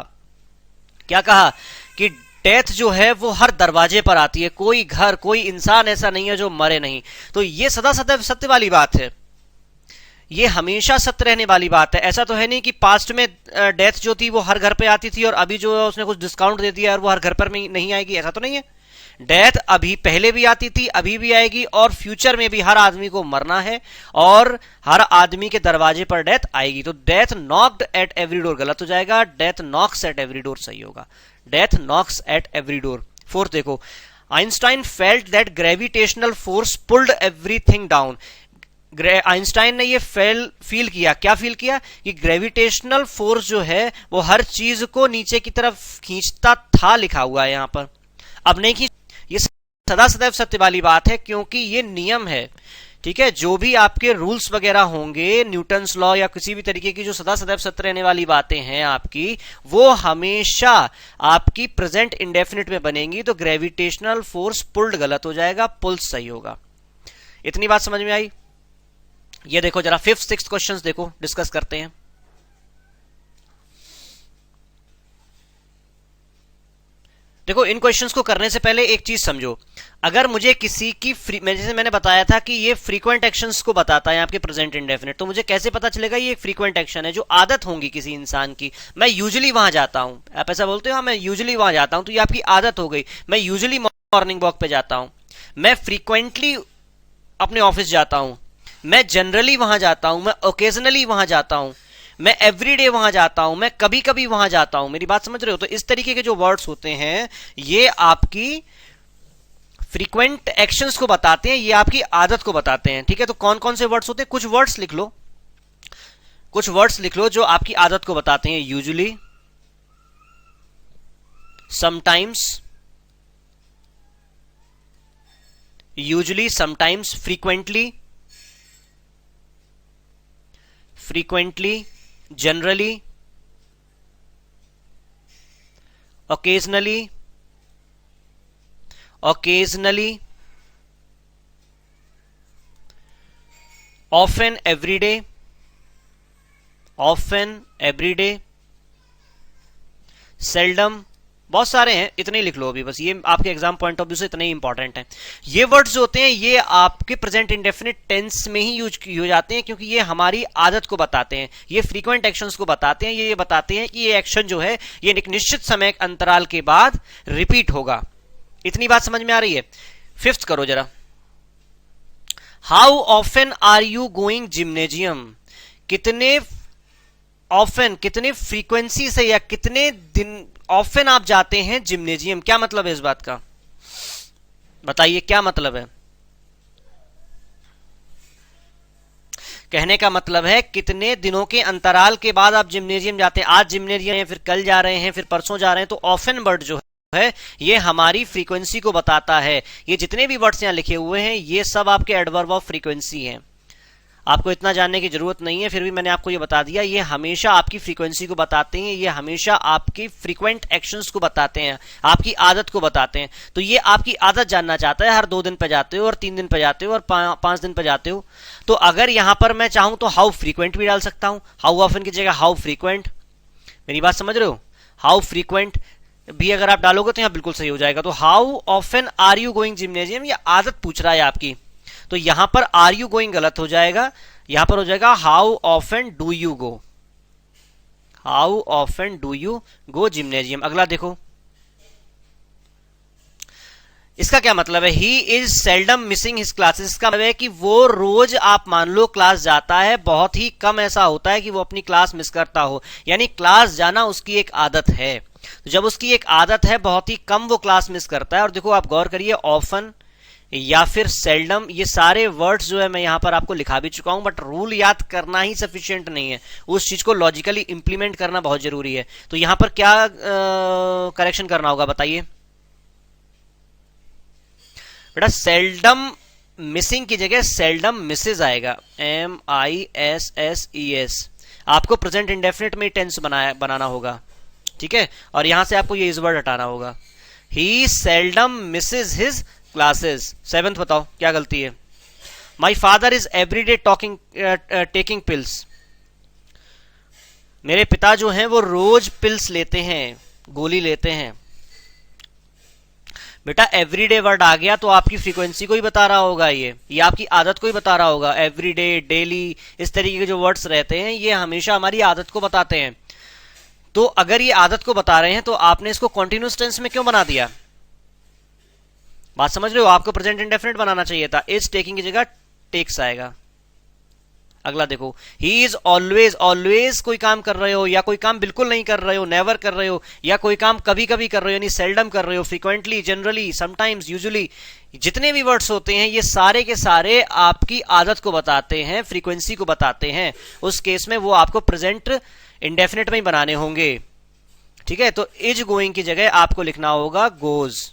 क्या कहा कि डेथ जो है वो हर दरवाजे पर आती है, कोई घर कोई इंसान ऐसा नहीं है जो मरे नहीं। तो ये सदा सदैव सत्य वाली बात है, ये हमेशा सत्य रहने वाली बात है। ऐसा तो है नहीं कि पास्ट में डेथ जो थी वो हर घर पे आती थी और अभी जो है उसने कुछ डिस्काउंट दे दिया और वो हर घर पर नहीं आएगी, ऐसा तो नहीं है। डेथ अभी पहले भी आती थी, अभी भी आएगी और फ्यूचर में भी हर आदमी को मरना है और हर आदमी के दरवाजे पर डेथ आएगी। तो death knocked at every door गलत हो जाएगा, death knocks at every door सही होगा। Death knocks at every door. Fourth देखो, Einstein felt that gravitational force pulled everything down. Einstein ने ये फील किया, क्या फील किया कि ग्रेविटेशनल फोर्स जो है वो हर चीज को नीचे की तरफ खींचता था, लिखा हुआ है यहां पर, अब नहीं खींच। ये सदा सदैव सत्य वाली बात है क्योंकि ये नियम है, ठीक है। जो भी आपके रूल्स वगैरह होंगे, न्यूटन्स लॉ या किसी भी तरीके की जो सदा सदैव सत्य रहने वाली बातें हैं आपकी, वो हमेशा आपकी प्रेजेंट इंडेफिनिट में बनेंगी। तो ग्रेविटेशनल फोर्स पुल्ड गलत हो जाएगा, पुल्स सही होगा। इतनी बात समझ में आई। ये देखो जरा फिफ्थ सिक्स्थ क्वेश्चंस देखो, डिस्कस करते हैं। देखो इन क्वेश्चंस को करने से पहले एक चीज समझो, अगर मुझे किसी की जैसे मैंने बताया था कि ये फ्रीक्वेंट एक्शंस को बताता है आपके प्रेजेंट इंडेफिनिट, तो मुझे कैसे पता चलेगा ये एक फ्रीक्वेंट एक्शन है, जो आदत होगी किसी इंसान की। मैं यूजुअली वहां जाता हूं, आप ऐसा बोलते हो, हाँ मैं यूजुअली वहां जाता हूं, तो ये आपकी आदत हो गई। मैं यूजुअली मॉर्निंग वॉक पे जाता हूं, मैं फ्रीक्वेंटली अपने ऑफिस जाता हूं, मैं जनरली वहां जाता हूं, मैं ओकेजनली वहां जाता हूं, मैं एवरीडे वहां जाता हूं, मैं कभी कभी वहां जाता हूं। मेरी बात समझ रहे हो? तो इस तरीके के जो वर्ड्स होते हैं ये आपकी फ्रीक्वेंट एक्शंस को बताते हैं, ये आपकी आदत को बताते हैं, ठीक है। तो कौन कौन से वर्ड्स होते हैं, कुछ वर्ड्स लिख लो, कुछ वर्ड्स लिख लो जो आपकी आदत को बताते हैं। Usually, sometimes, frequently, generally, occasionally, often, every day, seldom, बहुत सारे हैं, इतने ही लिख लो अभी बस। ये आपके एग्जाम पॉइंट ऑफ व्यू से इतने ही इंपॉर्टेंट हैं। ये वर्ड्स जो होते हैं ये आपके प्रेजेंट इंडेफिनिट टेंस में ही यूज हो जाते हैं क्योंकि ये हमारी आदत को बताते हैं, ये फ्रीक्वेंट एक्शंस को बताते हैं, ये बताते हैं कि ये एक्शन जो है ये एक निश्चित समय अंतराल के बाद रिपीट होगा। इतनी बात समझ में आ रही है। फिफ्थ करो जरा, how often are you going gymnasium. कितने ऑफन कितने फ्रीक्वेंसी से या कितने दिन ऑफन आप जाते हैं जिम्नेजियम, क्या मतलब है इस बात का, बताइए क्या मतलब है। कहने का मतलब है कितने दिनों के अंतराल के बाद आप जिम्नेजियम जाते हैं। आज जिम्नेजियम है, फिर कल जा रहे हैं, फिर परसों जा रहे हैं। तो ऑफन वर्ड जो है ये हमारी फ्रीक्वेंसी को बताता है। ये जितने भी वर्ड्स यहां लिखे हुए हैं ये सब आपके एडवर्ब ऑफ फ्रीक्वेंसी हैं। आपको इतना जानने की जरूरत नहीं है, फिर भी मैंने आपको ये बता दिया। ये हमेशा आपकी फ्रीक्वेंसी को बताते हैं, ये हमेशा आपकी फ्रीक्वेंट एक्शंस को बताते हैं, आपकी आदत को बताते हैं। तो ये आपकी आदत जानना चाहता है, हर 2 दिन पे जाते हो और 3 दिन पे जाते हो और 5 दिन पे जाते हो। तो अगर यहां पर मैं चाहूं तो हाउ फ्रीक्वेंट भी डाल सकता हूं, हाउ ऑफन की जगह हाउ फ्रीक्वेंट। मेरी बात समझ रहे हो, हाउ फ्रीक्वेंट भी अगर आप डालोगे तो यहां बिल्कुल सही हो जाएगा। तो how often are you going gymnasium, ये आदत पूछ रहा है आपकी। तो यहां पर आर यू गोइंग गलत हो जाएगा, यहां पर हो जाएगा how often do you go, how often do you go gymnasium. अगला देखो, इसका क्या मतलब है, he is seldom missing his classes. इसका मतलब है कि वो रोज आप मान लो क्लास जाता है, बहुत ही कम ऐसा होता है कि वो अपनी क्लास मिस करता हो, यानी क्लास जाना उसकी एक आदत है। तो जब उसकी एक आदत है, बहुत ही कम वो क्लास मिस करता है। और देखो आप गौर करिए, ऑफन या फिर सेल्डम, ये सारे वर्ड्स जो है मैं यहां पर आपको लिखा भी चुका हूं, बट रूल याद करना ही सफिशिएंट नहीं है, उस चीज को लॉजिकली इंप्लीमेंट करना बहुत जरूरी है। तो यहां पर क्या करेक्शन करना होगा बताइए बेटा। सेल्डम मिसिंग की जगह सेल्डम मिसेज आएगा, MISSES। आपको प्रेजेंट इंडेफिनिट में टेंस बनाना होगा, ठीक है। और यहां से आपको ये इस वर्ड हटाना होगा, he seldom misses his classes. 7th बताओ क्या गलती है। My father is everyday taking pills. मेरे पिता जो हैं वो रोज पिल्स लेते हैं, गोली लेते हैं। बेटा एवरीडे वर्ड आ गया तो आपकी फ्रीक्वेंसी को ही बता रहा होगा, ये आपकी आदत को ही बता रहा होगा। एवरीडे, डेली, इस तरीके के जो वर्ड्स रहते हैं ये हमेशा हमारी आदत को बताते हैं। तो अगर ये आदत को बता रहे हैं तो आपने इसको कॉन्टिन्यूस टेंस में क्यों बना दिया, बात समझ रहे हो। आपको प्रेजेंट इंडेफिनिट बनाना चाहिए था, इज टेकिंग की जगह टेक्स आएगा। अगला देखो, ही इज ऑलवेज, ऑलवेज कोई काम कर रहे हो या कोई काम बिल्कुल नहीं कर रहे हो, नेवर कर रहे हो, या कोई काम कभी कभी कर रहे हो यानी सेल्डम कर रहे हो, फ्रीक्वेंटली, जनरली, समटाइम्स, यूजुअली, जितने भी वर्ड्स होते हैं ये सारे के सारे आपकी आदत को बताते हैं, फ्रीक्वेंसी को बताते हैं। उस केस में वो आपको प्रेजेंट इंडेफिनिट में ही बनाने होंगे, ठीक है। तो इज गोइंग की जगह आपको लिखना होगा goes.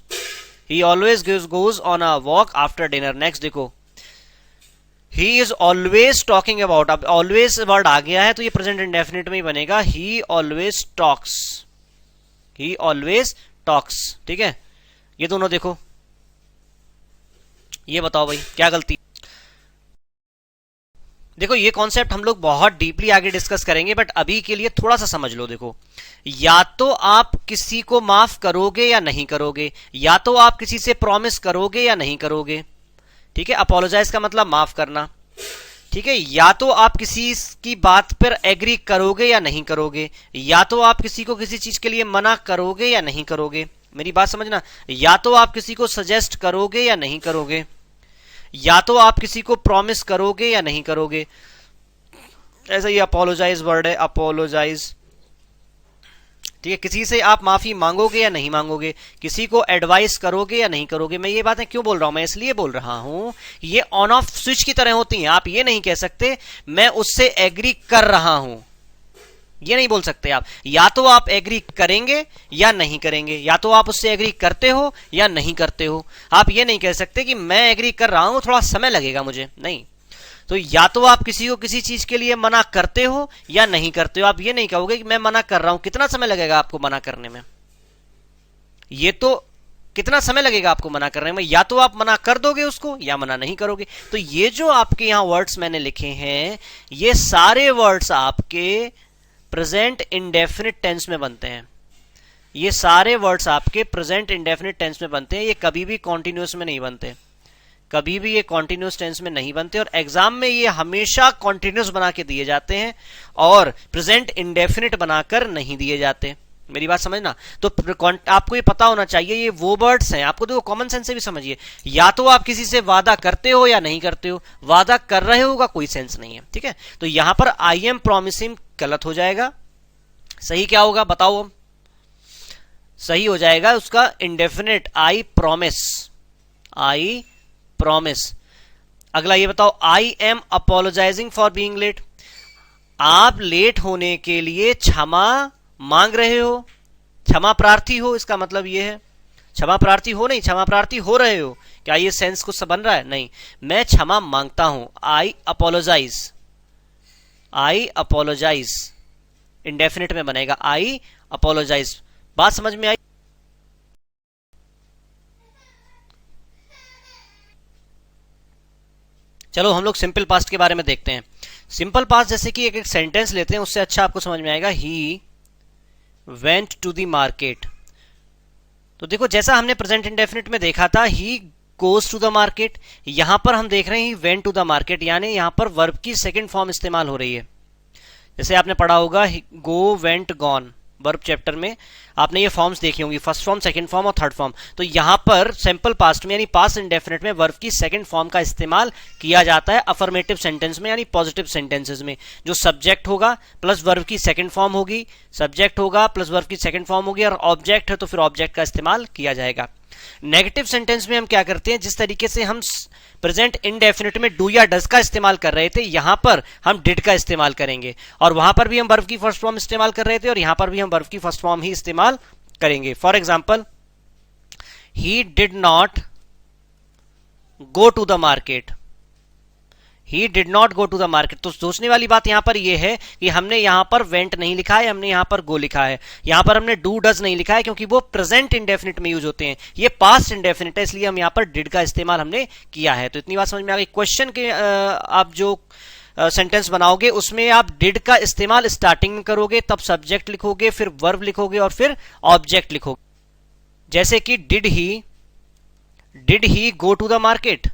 He always goes on a walk after dinner. Next देखो, he is always talking about। अब always वर्ड आ गया है तो ये प्रेजेंट इंडेफिनिट में ही बनेगा, he always talks, he always talks, ठीक है। ये दोनों देखो, ये बताओ भाई क्या गलती। देखो ये कॉन्सेप्ट हम लोग बहुत डीपली आगे डिस्कस करेंगे, बट अभी के लिए थोड़ा सा समझ लो। देखो, या तो आप किसी को माफ करोगे या नहीं करोगे, या तो आप किसी से प्रॉमिस करोगे या नहीं करोगे, ठीक है। अपोलोजाइज का मतलब माफ करना, ठीक है। या तो आप किसी की बात पर एग्री करोगे या नहीं करोगे, या तो आप किसी को किसी चीज के लिए मना करोगे या नहीं करोगे। मेरी बात समझना, या तो आप किसी को सजेस्ट करोगे या नहीं करोगे, या तो आप किसी को प्रॉमिस करोगे या नहीं करोगे। ऐसा ये अपोलोजाइज वर्ड है, अपोलोजाइज, ठीक है। किसी से आप माफी मांगोगे या नहीं मांगोगे, किसी को एडवाइस करोगे या नहीं करोगे। मैं ये बातें क्यों बोल रहा हूं, मैं इसलिए बोल रहा हूं, ये ऑन ऑफ स्विच की तरह होती हैं। आप ये नहीं कह सकते मैं उससे एग्री कर रहा हूं, ये नहीं बोल सकते आप। या तो आप एग्री करेंगे या नहीं करेंगे, या तो आप उससे एग्री करते हो या नहीं करते हो। आप ये नहीं कह सकते कि मैं एग्री कर रहा हूं, थोड़ा समय लगेगा मुझे, नहीं। तो या तो आप किसी को किसी चीज के लिए मना करते हो या नहीं करते हो। आप ये नहीं कहोगे कि मैं मना कर रहा हूं, कितना समय लगेगा आपको मना करने में, ये तो कितना समय लगेगा आपको मना करने में। या तो आप मना कर दोगे उसको या मना नहीं करोगे। तो ये जो आपके यहां वर्ड्स मैंने लिखे हैं, ये सारे वर्ड्स आपके प्रेजेंट इंडेफिनिट टेंस में बनते हैं। ये सारे वर्ड्स आपके प्रेजेंट इंडेफिनिट टेंस में बनते हैं, ये कभी भी कॉन्टिन्यूस में नहीं बनते, कभी भी ये कॉन्टिन्यूस टेंस में नहीं बनते। और एग्जाम में ये हमेशा कॉन्टिन्यूस बना के दिए जाते हैं और प्रेजेंट इंडेफिनिट बनाकर नहीं दिए जाते। मेरी बात समझना। तो आपको ये पता होना चाहिए, ये वो वर्ड्स हैं, आपको देखो कॉमन सेंस से भी समझिए। या तो आप किसी से वादा करते हो या नहीं करते हो, वादा कर रहे हो का कोई सेंस नहीं है, ठीक है। तो यहां पर आई एम प्रॉमिसिंग गलत हो जाएगा। सही क्या होगा बताओ? सही हो जाएगा उसका indefinite, I promise, I promise. अगला ये बताओ, I am apologising for being late. आप लेट होने के लिए क्षमा मांग रहे हो, क्षमा प्रार्थी हो, इसका मतलब ये है। क्षमा प्रार्थी हो नहीं, क्षमा प्रार्थी हो रहे हो। क्या ये सेंस कुछ बन रहा है? नहीं, मैं क्षमा मांगता हूं, आई अपोलोजाइज, आई अपोलोजाइज इंडेफिनिट में बनेगा, आई अपोलोजाइज। बात समझ में आई? चलो हम लोग सिंपल पास्ट के बारे में देखते हैं। सिंपल पास्ट जैसे कि एक एक सेंटेंस लेते हैं, उससे अच्छा आपको समझ में आएगा। He went to the market. तो देखो जैसा हमने प्रेजेंट इंडेफिनिट में देखा था, he goes to the market, यहां पर हम देख रहे हैं he went to the market, यानी यहां पर वर्ब की सेकंड फॉर्म इस्तेमाल हो रही है। जैसे आपने पढ़ा होगा गो, वेंट, गॉन, वर्ब चैप्टर में आपने ये फॉर्म्स देखी होंगी, फर्स्ट फॉर्म, सेकंड फॉर्म और थर्ड फॉर्म। तो यहां पर सिंपल पास्ट में यानी पास्ट इंडेफिनिट में वर्ब की सेकंड फॉर्म का इस्तेमाल किया जाता है अफर्मेटिव सेंटेंस में, यानी पॉजिटिव सेंटेंसेस में। जो सब्जेक्ट होगा प्लस वर्ब की सेकंड फॉर्म होगी, सब्जेक्ट होगा प्लस वर्ब की सेकंड फॉर्म होगी, और ऑब्जेक्ट है तो फिर ऑब्जेक्ट का इस्तेमाल किया जाएगा। नेगेटिव सेंटेंस में हम क्या करते हैं, जिस तरीके से हम प्रेजेंट इंडेफिनिट में डू या डज का इस्तेमाल कर रहे थे, यहां पर हम डिड का इस्तेमाल करेंगे, और वहां पर भी हम वर्ब की फर्स्ट फॉर्म इस्तेमाल कर रहे थे, और यहां पर भी हम वर्ब की फर्स्ट फॉर्म ही इस्तेमाल करेंगे। For example, he did not go to the market, he did not go to the market. तो सोचने वाली बात यहां पर यह है कि हमने यहां पर वेंट नहीं लिखा है, हमने यहां पर गो लिखा है, यहां पर हमने डू डज नहीं लिखा है, क्योंकि वो प्रेजेंट इंडेफिनिट में यूज होते हैं, ये पास्ट इंडेफिनिट है, इसलिए हम यहां पर डिड का इस्तेमाल हमने किया है। तो इतनी बात समझ में आ गई। क्वेश्चन के आप जो सेंटेंस बनाओगे उसमें आप डिड का इस्तेमाल स्टार्टिंग में करोगे, तब सब्जेक्ट लिखोगे, फिर वर्ब लिखोगे और फिर ऑब्जेक्ट लिखोगे। जैसे कि did he go to the market,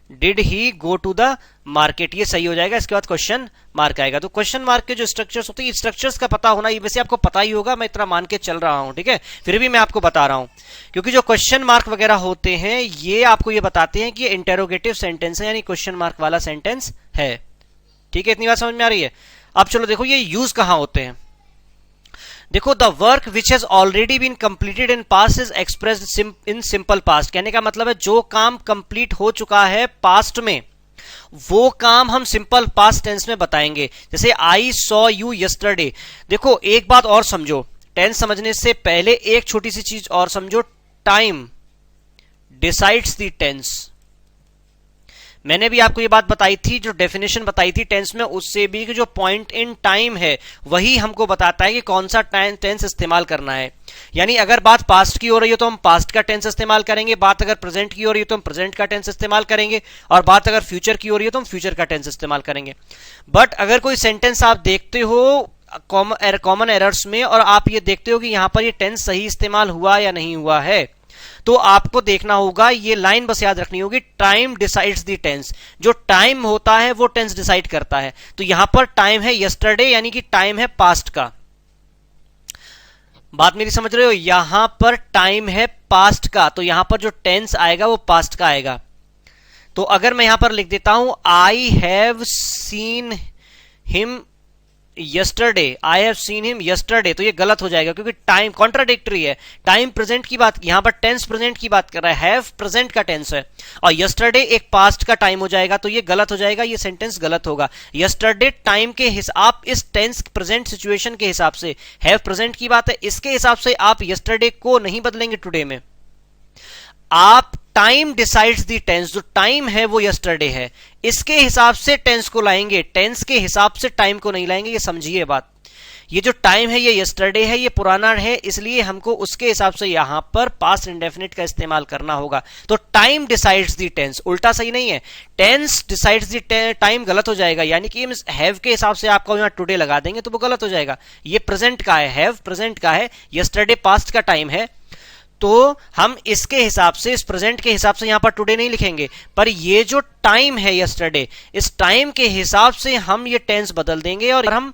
did he go to the market, ये सही हो जाएगा। इसके बाद क्वेश्चन मार्क आएगा। तो क्वेश्चन मार्क के जो स्ट्रक्चर्स होते हैं, स्ट्रक्चर्स का पता होना, ये वैसे आपको पता ही होगा, मैं इतना मान के चल रहा हूं, ठीक है, फिर भी मैं आपको बता रहा हूं, क्योंकि जो क्वेश्चन मार्क वगैरह होते हैं ये आपको ये बताते हैं कि ये इंटेरोगेटिव सेंटेंस है, यानी क्वेश्चन मार्क वाला सेंटेंस है। ठीक है, इतनी बात समझ में आ रही है? अब चलो देखो ये यूज कहां होते हैं। देखो, the work which has already been completed in past is expressed in simple past. कहने का मतलब है जो काम कंप्लीट हो चुका है पास्ट में, वो काम हम सिंपल पास्ट टेंस में बताएंगे। जैसे आई सॉ यू यस्टरडे। देखो एक बात और समझो, टेंस समझने से पहले एक छोटी सी चीज और समझो, टाइम डिसाइड्स द टेंस। मैंने भी आपको ये बात बताई थी, जो डेफिनेशन बताई थी टेंस में, उससे भी कि जो पॉइंट इन टाइम है वही हमको बताता है कि कौन सा टेंस इस्तेमाल करना है। यानी अगर बात पास्ट की हो रही है तो हम पास्ट का टेंस इस्तेमाल करेंगे, बात अगर प्रेजेंट की हो रही है तो हम प्रेजेंट का टेंस इस्तेमाल करेंगे, और बात अगर फ्यूचर की हो रही है तो हम फ्यूचर का टेंस इस्तेमाल करेंगे। बट अगर कोई सेंटेंस आप देखते हो कॉमन एरर्स में, और आप ये देखते हो कि यहां पर ये टेंस सही इस्तेमाल हुआ या नहीं हुआ है, तो आपको देखना होगा, ये लाइन बस याद रखनी होगी, टाइम डिसाइड्स द टेंस। जो टाइम होता है वो टेंस डिसाइड करता है। तो यहां पर टाइम है यस्टरडे, यानी कि टाइम है पास्ट का। बात मेरी समझ रहे हो? यहां पर टाइम है पास्ट का, तो यहां पर जो टेंस आएगा वो पास्ट का आएगा। तो अगर मैं यहां पर लिख देता हूं I have seen him yesterday, I have seen him yesterday, तो ये गलत हो जाएगा, क्योंकि टाइम कॉन्ट्राडिक्टरी है। टाइम प्रेजेंट की बात, यहां पर टेंस प्रेजेंट की बात कर रहा है, हैव प्रेजेंट का टेंस है, और यस्टरडे एक पास्ट का टाइम हो जाएगा, तो ये गलत हो जाएगा, ये सेंटेंस गलत होगा। यस्टरडे टाइम के हिसाब, इस टेंस प्रेजेंट सिचुएशन के हिसाब से, हैव प्रेजेंट की बात है, इसके हिसाब से आप यस्टरडे को नहीं बदलेंगे टुडे में। आप टाइम डिसाइड्स द टेंस, जो टाइम है वो यस्टरडे है, इसके हिसाब से टेंस को लाएंगे, टेंस के हिसाब से टाइम को नहीं लाएंगे। ये समझिए बात, ये जो टाइम है ये यस्टरडे है, ये पुराना है, इसलिए हमको उसके हिसाब से यहां पर पास्ट इंडेफिनिट का इस्तेमाल करना होगा। तो टाइम डिसाइड्स द टेंस, उल्टा सही नहीं है, टेंस डिसाइड्स द टाइम गलत हो जाएगा। यानी कि हम हैव के हिसाब से आपको यहां टुडे लगा देंगे तो वो गलत हो जाएगा। ये प्रेजेंट का है, हैव प्रेजेंट का है, यस्टरडे पास्ट का टाइम है, तो हम इसके हिसाब से, इस प्रेजेंट के हिसाब से यहां पर टुडे नहीं लिखेंगे, पर ये जो टाइम है यस्टरडे, इस टाइम के हिसाब से हम ये टेंस बदल देंगे, और हम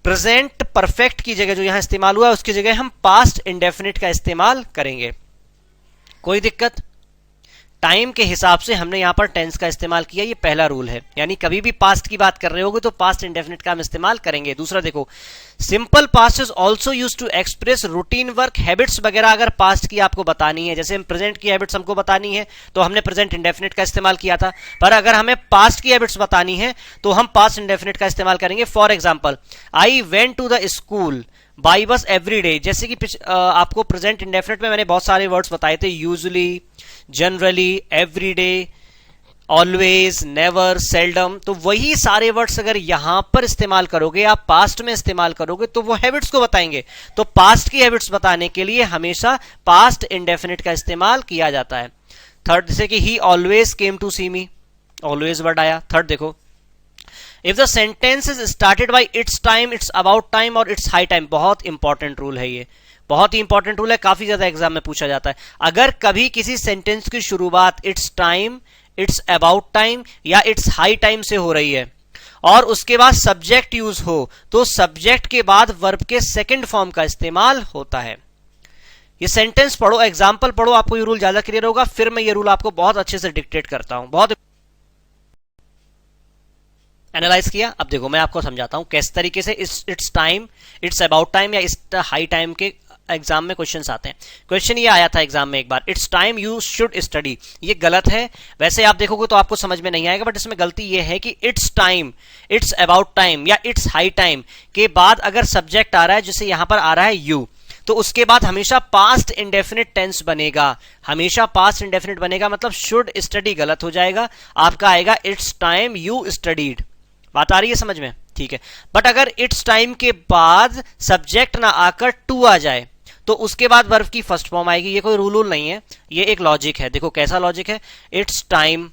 प्रेजेंट परफेक्ट की जगह जो यहां इस्तेमाल हुआ है उसकी जगह हम पास्ट इंडेफिनिट का इस्तेमाल करेंगे। कोई दिक्कत? टाइम के हिसाब से हमने यहां पर टेंस का इस्तेमाल किया, ये पहला रूल है। यानी कभी भी पास्ट की बात कर रहे होगे तो पास्ट इंडेफिनिट का हम इस्तेमाल करेंगे। दूसरा देखो, simple past is also use to express routine work, habits वगैरह अगर पास्ट की आपको बतानी है, जैसे हम प्रेजेंट की हैबिट्स हमको बतानी है तो हमने प्रेजेंट इंडेफिनिट का इस्तेमाल किया था, पर अगर हमें पास्ट की हैबिट्स बतानी है तो हम पास्ट इंडेफिनिट का इस्तेमाल करेंगे। For example, I went to the school by bus every day. जैसे कि आपको प्रेजेंट इंडेफिनिट में मैंने बहुत सारे वर्ड्स बताए थे, usually, generally, everyday, always, never, seldom. तो वही सारे वर्ड्स अगर यहां पर इस्तेमाल करोगे, आप पास्ट में इस्तेमाल करोगे तो वो हैबिट्स को बताएंगे। तो पास्ट की हैबिट्स बताने के लिए हमेशा पास्ट इंडेफिनिट का इस्तेमाल किया जाता है। थर्ड, जैसे कि he always came to see me, always word आया। थर्ड देखो, if the sentence is started by it's time, it's about time और इट्स हाई टाइम। बहुत इंपॉर्टेंट रूल है ये, बहुत ही इंपॉर्टेंट रूल है, काफी ज्यादा एग्जाम में पूछा जाता है। अगर कभी किसी सेंटेंस की शुरुआत it's time, it's about time या इट्स हाई टाइम से हो रही है और उसके बाद सब्जेक्ट यूज हो, तो सब्जेक्ट के बाद वर्ब के सेकंड फॉर्म का इस्तेमाल होता है। ये सेंटेंस पढ़ो, एग्जाम्पल पढ़ो, आपको ये रूल ज्यादा क्लियर होगा। फिर मैं ये रूल आपको बहुत अच्छे से डिक्टेट करता हूं। बहुत एनालाइज किया, अब देखो मैं आपको समझाता हूं किस तरीके से it's time, it's about time या इट्स हाई टाइम के एग्जाम में क्वेश्चंस आते हैं। क्वेश्चन ये आया था एग्जाम में एक बार, it's time you should study. ये गलत है, वैसे आप देखोगे तो आपको समझ में नहीं आएगा, बट इसमें गलती ये है कि it's time, it's about time या इट्स हाई टाइम के बाद अगर सब्जेक्ट आ रहा है, जैसे यहां पर आ रहा है यू, तो उसके बाद हमेशा पास्ट इंडेफिनिट टेंस बनेगा। हमेशा पास्ट इंडेफिनिट बनेगा, मतलब शुड स्टडी गलत हो जाएगा, आपका आएगा इट्स टाइम यू स्टडीड। बात आ रही है समझ में? ठीक है। बट अगर इट्स टाइम के बाद सब्जेक्ट ना आकर टू आ जाए तो उसके बाद वर्ब की फर्स्ट फॉर्म आएगी। ये कोई रूल नहीं है, ये एक लॉजिक है। देखो कैसा लॉजिक है, इट्स टाइम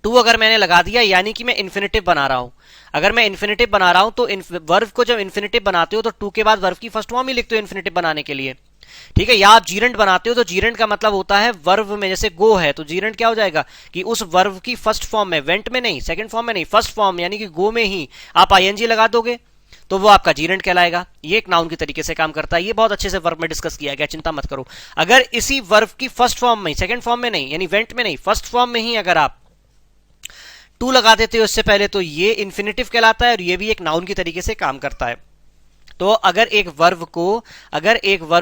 टू अगर मैंने लगा दिया यानी कि मैं इन्फिनिटिव बना रहा हूं। अगर मैं इन्फिनिटिव बना रहा हूं तो वर्ब को जब इन्फिनिटिव बनाते हो तो टू के बाद वर्ब की फर्स्ट फॉर्म ही लिखते हो इन्फिनिटिव बनाने के लिए। ठीक है। या आप जीरेंट बनाते हो तो जीरेंट का मतलब होता है वर्ब में, जैसे गो है तो जीरेंट क्या हो जाएगा कि उस वर्ब की फर्स्ट फॉर्म में, वेंट में नहीं, सेकंड फॉर्म में नहीं, फर्स्ट फॉर्म यानी कि गो में ही आप आईएनजी लगा दोगे तो वो आपका जीरेंट कहलाएगा। ये एक नाउन की तरीके से काम करता है। ये बहुत अच्छे से वर्ब में डिस्कस किया गया, चिंता मत करो। अगर इसी वर्ब की फर्स्ट फॉर्म में, सेकंड फॉर्म में नहीं, यानी वेंट में नहीं, फर्स्ट फॉर्म में ही अगर आप टू लगा देते हो इससे पहले तो ये इन्फिनिटिव कहलाता है और ये भी एक नाउन की तरीके से काम करता है। तो अगर एक वर्ब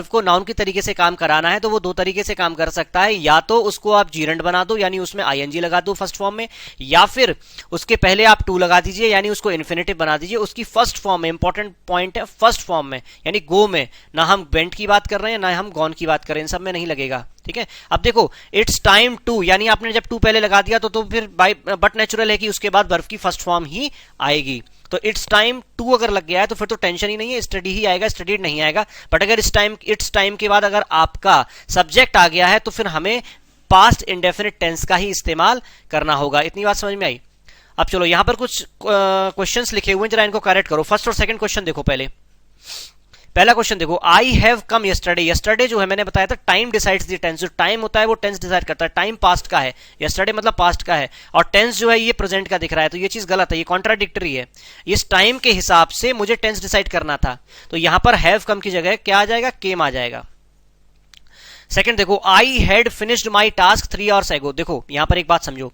को नाउन की तरीके से काम कराना है तो वो दो तरीके से काम कर सकता है। या तो उसको आप जीरेंट बना दो यानी उसमें आईएनजी लगा दो फर्स्ट फॉर्म में, या फिर उसके पहले आप टू लगा दीजिए यानी उसको इन्फिनिटिव बना दीजिए उसकी फर्स्ट फॉर्म में। इंपॉर्टेंट पॉइंट है फर्स्ट फॉर्म में, यानी गो में। ना हम वेंट की बात कर रहे हैं ना हम गॉन की बात कर रहे हैं, इन सब में नहीं लगेगा। ठीक है। अब देखो इट्स टाइम टू, यानी आपने जब टू पहले लगा दिया तो फिर बट नेचुरल है कि उसके बाद वर्ब की फर्स्ट फॉर्म ही आएगी। तो इट्स टाइम टू अगर लग गया है तो फिर तो टेंशन ही नहीं है, स्टडी ही आएगा, स्टडीड नहीं आएगा। बट अगर इट्स टाइम के बाद अगर आपका सब्जेक्ट आ गया है तो फिर हमें पास्ट इंडेफिनिट टेंस का ही इस्तेमाल करना होगा। इतनी बात समझ में आई? अब चलो यहां पर कुछ क्वेश्चंस लिखे हुए हैं, जरा इनको करेक्ट करो। फर्स्ट और सेकंड क्वेश्चन देखो। पहला क्वेश्चन देखो, I have come yesterday. Yesterday जो है मैंने बताया था टाइम डिसाइड्स द टेंस। जो टाइम होता है वो टेंस डिसाइड करता है। टाइम पास्ट का है, यस्टरडे मतलब पास्ट का है, और टेंस जो है ये प्रेजेंट का दिख रहा है, तो ये चीज गलत है, ये कॉन्ट्राडिक्टरी है। इस टाइम के हिसाब से मुझे टेंस डिसाइड करना था, तो यहां पर हैव कम की जगह क्या आ जाएगा, केम आ जाएगा। सेकंड देखो, I had finished my task 3 hours एगो। देखो यहां पर एक बात समझो,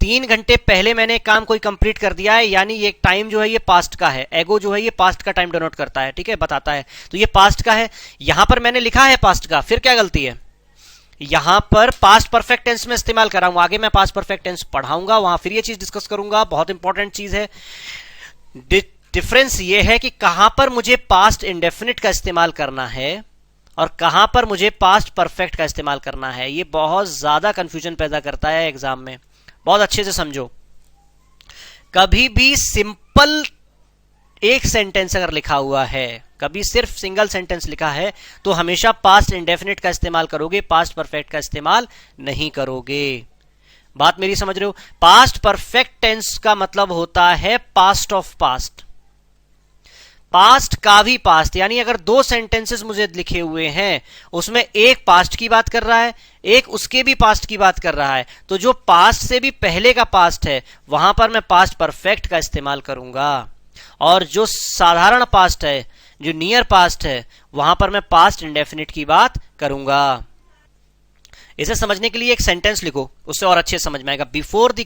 3 घंटे पहले मैंने काम कोई कंप्लीट कर दिया है, यानी ये टाइम जो है ये पास्ट का है। एगो जो है ये पास्ट का टाइम डिनोट करता है, ठीक है, बताता है, तो ये पास्ट का है। यहां पर मैंने लिखा है पास्ट का, फिर क्या गलती है, यहां पर पास्ट परफेक्ट टेंस में इस्तेमाल कर रहा हूं। आगे मैं पास्ट परफेक्ट टेंस पढ़ाऊंगा, वहां फिर ये चीज डिस्कस करूंगा, बहुत इंपॉर्टेंट चीज है। डिफरेंस ये है कि कहां पर मुझे पास्ट इंडेफिनिट का इस्तेमाल करना है और कहां पर मुझे पास्ट परफेक्ट का इस्तेमाल करना है। ये बहुत ज्यादा कंफ्यूजन पैदा करता है एग्जाम में, बहुत अच्छे से समझो। कभी भी सिंपल एक सेंटेंस अगर लिखा हुआ है, कभी सिर्फ सिंगल सेंटेंस लिखा है, तो हमेशा पास्ट इंडेफिनिट का इस्तेमाल करोगे, पास्ट परफेक्ट का इस्तेमाल नहीं करोगे। बात मेरी समझ रहे हो? पास्ट परफेक्ट टेंस का मतलब होता है पास्ट ऑफ पास्ट, पास्ट का भी पास्ट। यानी अगर 2 सेंटेंसेस मुझे लिखे हुए हैं, उसमें एक पास्ट की बात कर रहा है, एक उसके भी पास्ट की बात कर रहा है, तो जो पास्ट से भी पहले का पास्ट है वहां पर मैं पास्ट परफेक्ट का इस्तेमाल करूंगा, और जो साधारण पास्ट है, जो नियर पास्ट है, वहां पर मैं पास्ट इंडेफिनिट की बात करूंगा। इसे समझने के लिए एक सेंटेंस लिखो, उससे और अच्छे समझ में आएगा। Before the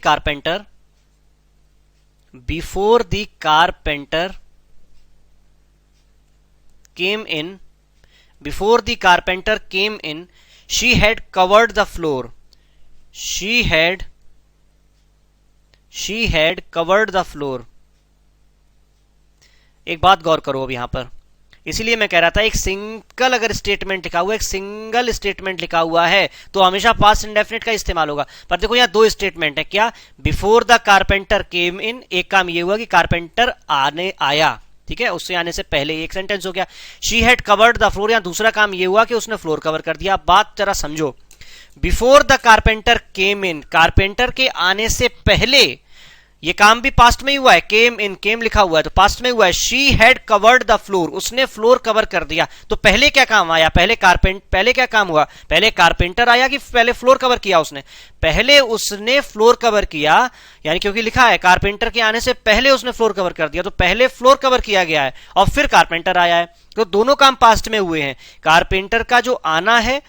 carpenter came in, before the carpenter came in, she had covered the floor. She had covered the floor. एक बात गौर करो अब यहां पर, इसीलिए मैं कह रहा था एक सिंगल अगर स्टेटमेंट लिखा हुआ है, एक सिंगल स्टेटमेंट लिखा हुआ है तो हमेशा पास्ट इंडेफिनिट का इस्तेमाल होगा। पर देखो यहां दो स्टेटमेंट है, क्या? बिफोर द कारपेंटर केम इन, एक काम ये हुआ कि कारपेंटर आया, ठीक है, उससे आने से पहले, एक सेंटेंस हो गया। She had covered the floor, यहां दूसरा काम ये हुआ कि उसने फ्लोर कवर कर दिया। बात जरा समझो, before the carpenter came in, carpenter के आने से पहले, ये काम भी पास्ट में ही हुआ है, केम इन, केम लिखा हुआ है तो पास्ट में हुआ है। She had covered the floor, उसने फ्लोर कवर कर दिया। तो पहले क्या काम आया? पहले क्या काम हुआ? पहले कारपेंटर आया कि पहले फ्लोर कवर किया उसने? पहले उसने फ्लोर कवर किया, यानी क्योंकि लिखा है कारपेंटर के आने से पहले उसने फ्लोर कवर कर दिया, तो पहले फ्लोर कवर किया गया है और फिर कारपेंटर आया है, तो दोनों काम पास्ट में हुए हैं। कारपेंटर का जो आना है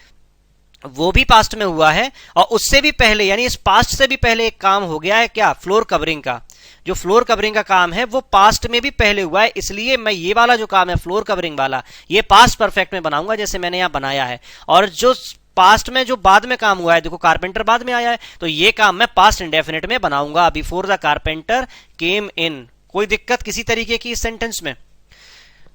वो भी पास्ट में हुआ है और उससे भी पहले, यानी इस पास्ट से भी पहले एक काम हो गया है, क्या? फ्लोर कवरिंग का। जो फ्लोर कवरिंग का काम है वो पास्ट में भी पहले हुआ है, इसलिए मैं ये वाला जो काम है फ्लोर कवरिंग वाला, ये पास्ट परफेक्ट में बनाऊंगा जैसे मैंने यहां बनाया है। और जो पास्ट में जो बाद में काम हुआ है, देखो कारपेंटर बाद में आया है, तो ये काम मैं पास्ट इंडेफिनिट में बनाऊंगा, बिफोर द कारपेंटर केम इन। कोई दिक्कत किसी तरीके की इस सेंटेंस में?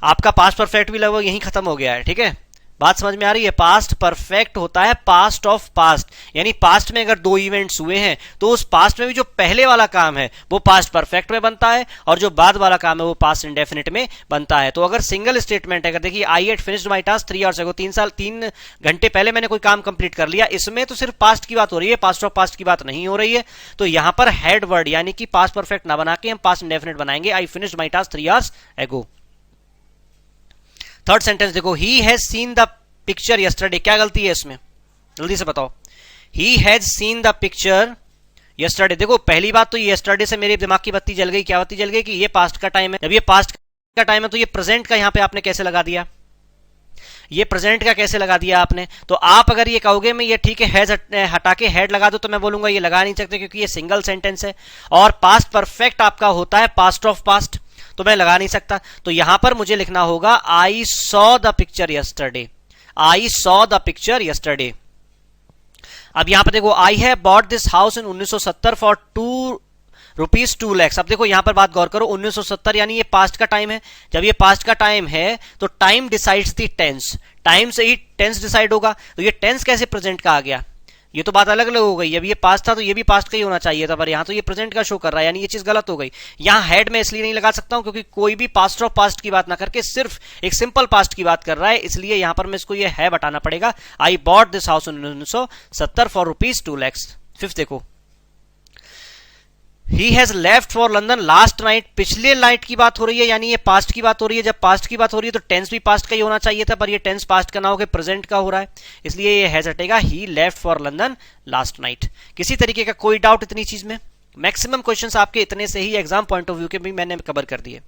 आपका पास्ट परफेक्ट भी लगभग यहीं खत्म हो गया है, ठीक है, बात समझ में आ रही है? पास्ट परफेक्ट होता है पास्ट ऑफ पास्ट, यानी पास्ट में अगर दो इवेंट्स हुए हैं तो उस पास्ट में भी जो पहले वाला काम है वो पास्ट परफेक्ट में बनता है और जो बाद वाला काम है वो पास्ट इंडेफिनिट में बनता है। तो अगर सिंगल स्टेटमेंट है, अगर देखिए I had finished my task 3 hours अगो, 3 घंटे पहले मैंने कोई काम कंप्लीट कर लिया, इसमें तो सिर्फ पास्ट की बात हो रही है, पास्ट ऑफ पास्ट की बात नहीं हो रही है। तो यहां पर हैड वर्ड यानी कि पास्ट परफेक्ट ना बना के हम पास्ट इंडेफिनिट बनाएंगे, I finished my task 3 hours ago. Third sentence देखो, he has seen the picture yesterday, क्या गलती है इसमें? जल्दी से बताओ। He has seen the picture yesterday, देखो पहली बात तो यस्टरडे से मेरे दिमाग की बत्ती जल गई। क्या बत्ती जल गई? कि ये पास्ट का टाइम है। जब ये पास्ट का टाइम है तो ये प्रेजेंट का यहां पे आपने कैसे लगा दिया? ये प्रेजेंट का कैसे लगा दिया आपने? तो आप अगर ये कहोगे मैं ये ठीक है हैज हटा के हेड लगा दो, तो मैं बोलूंगा ये लगा नहीं सकते क्योंकि ये सिंगल सेंटेंस है और पास्ट परफेक्ट आपका होता है पास्ट ऑफ पास्ट, तो मैं लगा नहीं सकता। तो यहां पर मुझे लिखना होगा I saw the picture yesterday, I saw the picture yesterday. अब यहां पर देखो, I have bought this house in 1970 for ₹2 lakhs। अब देखो यहां पर बात गौर करो, 1970 यानी ये पास्ट का टाइम है। जब ये पास्ट का टाइम है तो time decides the tense, time से ही टेंस डिसाइड होगा। तो ये टेंस कैसे प्रेजेंट का आ गया? ये तो बात अलग अलग हो गई। अब ये पास्ट था तो ये भी पास्ट का ही होना चाहिए था, पर यहां तो ये प्रेजेंट का शो कर रहा है, यानी ये चीज गलत हो गई। यहां हेड में इसलिए नहीं लगा सकता हूं क्योंकि कोई भी पास्ट ऑफ पास्ट की बात ना करके सिर्फ एक सिंपल पास्ट की बात कर रहा है, इसलिए यहां पर मैं इसको ये है बताना पड़ेगा। I bought this house in 1970 for ₹2 lakhs। Fifth देखो, he has left for London last night, पिछले नाइट की बात हो रही है, यानी ये पास्ट की बात हो रही है। जब पास्ट की बात हो रही है तो टेंस भी पास्ट का ही होना चाहिए था, पर ये टेंस पास्ट का ना होकर प्रेजेंट का हो रहा है, इसलिए ये हैज हटेगा। He left for London last night. किसी तरीके का कोई डाउट इतनी चीज में? मैक्सिमम क्वेश्चंस आपके इतने से ही एग्जाम पॉइंट ऑफ व्यू के भी मैंने कवर कर दिए।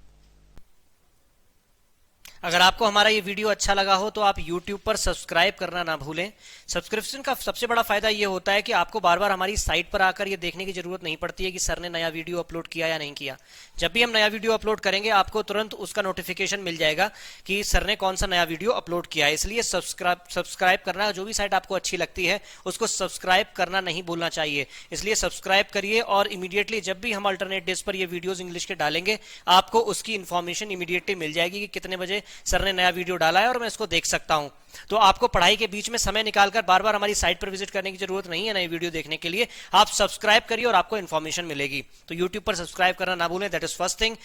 अगर आपको हमारा ये वीडियो अच्छा लगा हो तो आप YouTube पर सब्सक्राइब करना ना भूलें। सब्सक्रिप्शन का सबसे बड़ा फायदा ये होता है कि आपको बार बार हमारी साइट पर आकर ये देखने की जरूरत नहीं पड़ती है कि सर ने नया वीडियो अपलोड किया या नहीं किया। जब भी हम नया वीडियो अपलोड करेंगे आपको तुरंत उसका नोटिफिकेशन मिल जाएगा कि सर ने कौन सा नया वीडियो अपलोड किया है। इसलिए सब्सक्राइब करना, जो भी साइट आपको अच्छी लगती है उसको सब्सक्राइब करना नहीं भूलना चाहिए। इसलिए सब्सक्राइब करिए और इमीडिएटली जब भी हम अल्टरनेट डेज पर ये वीडियोज इंग्लिश के डालेंगे आपको उसकी इन्फॉर्मेशन इमीडिएटली मिल जाएगी कि कितने बजे सर ने नया वीडियो डाला है और मैं इसको देख सकता हूं। तो आपको पढ़ाई के बीच में समय निकालकर बार बार हमारी साइट पर विजिट करने की जरूरत नहीं है नए वीडियो देखने के लिए। आप सब्सक्राइब करिए और आपको इन्फॉर्मेशन मिलेगी। तो YouTube पर सब्सक्राइब करना ना भूलें, that is first thing.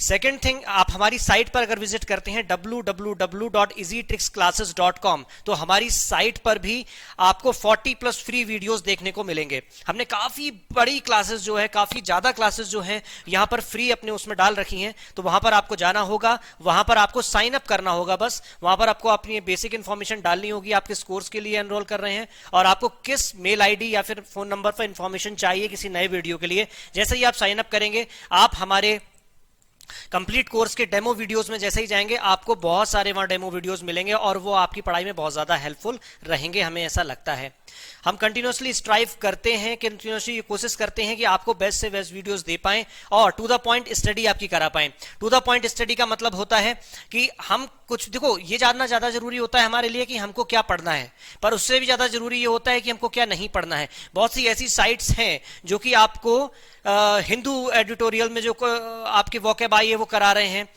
Second thing, आप हमारी साइट पर अगर विजिट करते हैं www.easytricksclasses.com तो हमारी साइट पर भी आपको 40+ फ्री वीडियोस देखने को मिलेंगे। हमने काफी बड़ी क्लासेस जो है, काफी ज्यादा क्लासेस जो है यहां पर फ्री अपने उसमें डाल रखी हैं। तो वहां पर आपको जाना होगा, वहां पर आपको साइन अप करना होगा, बस वहां पर आपको अपनी बेसिक इन्फॉर्मेशन डालनी होगी, आप किस कोर्स के लिए एनरोल कर रहे हैं और आपको किस मेल आईडी या फिर फोन नंबर पर इन्फॉर्मेशन चाहिए किसी नए वीडियो के लिए। जैसे ही आप साइन अप करेंगे आप हमारे कंप्लीट कोर्स के डेमो वीडियोस में जैसे ही जाएंगे आपको बहुत सारे वहां डेमो वीडियोस मिलेंगे और वो आपकी पढ़ाई में बहुत ज्यादा हेल्पफुल रहेंगे, हमें ऐसा लगता है। हम कंटिन्यूसली स्ट्राइव करते हैं, कंटिन्यूसली कोशिश करते हैं कि आपको बेस्ट से बेस्ट वीडियोस दे पाएं और टू द पॉइंट स्टडी आपकी करा पाएं। टू द पॉइंट स्टडी का मतलब होता है कि हम कुछ, देखो ये जानना ज्यादा जरूरी होता है हमारे लिए कि हमको क्या पढ़ना है, पर उससे भी ज्यादा जरूरी ये होता है कि हमको क्या नहीं पढ़ना है। बहुत सी ऐसी साइट्स हैं जो कि आपको हिंदू एडिटोरियल में जो आपकी वोकैब आई है वो करा रहे हैं,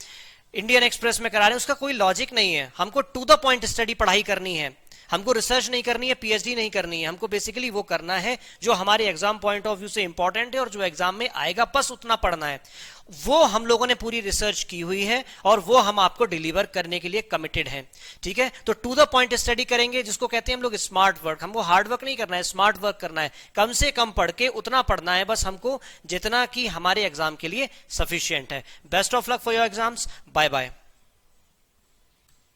इंडियन एक्सप्रेस में करा रहे हैं, उसका कोई लॉजिक नहीं है। हमको टू द पॉइंट स्टडी पढ़ाई करनी है, हमको रिसर्च नहीं करनी है, पीएचडी नहीं करनी है, हमको बेसिकली वो करना है जो हमारे एग्जाम पॉइंट ऑफ व्यू से इंपॉर्टेंट है और जो एग्जाम में आएगा, बस उतना पढ़ना है। वो हम लोगों ने पूरी रिसर्च की हुई है और वो हम आपको डिलीवर करने के लिए कमिटेड हैं, ठीक है। तो टू द पॉइंट स्टडी करेंगे, जिसको कहते हैं हम लोग स्मार्ट वर्क। हमको हार्ड वर्क नहीं करना है, स्मार्ट वर्क करना है। कम से कम पढ़ के उतना पढ़ना है बस हमको, जितना कि हमारे एग्जाम के लिए सफिशियंट है। Best of luck for your exams. Bye bye.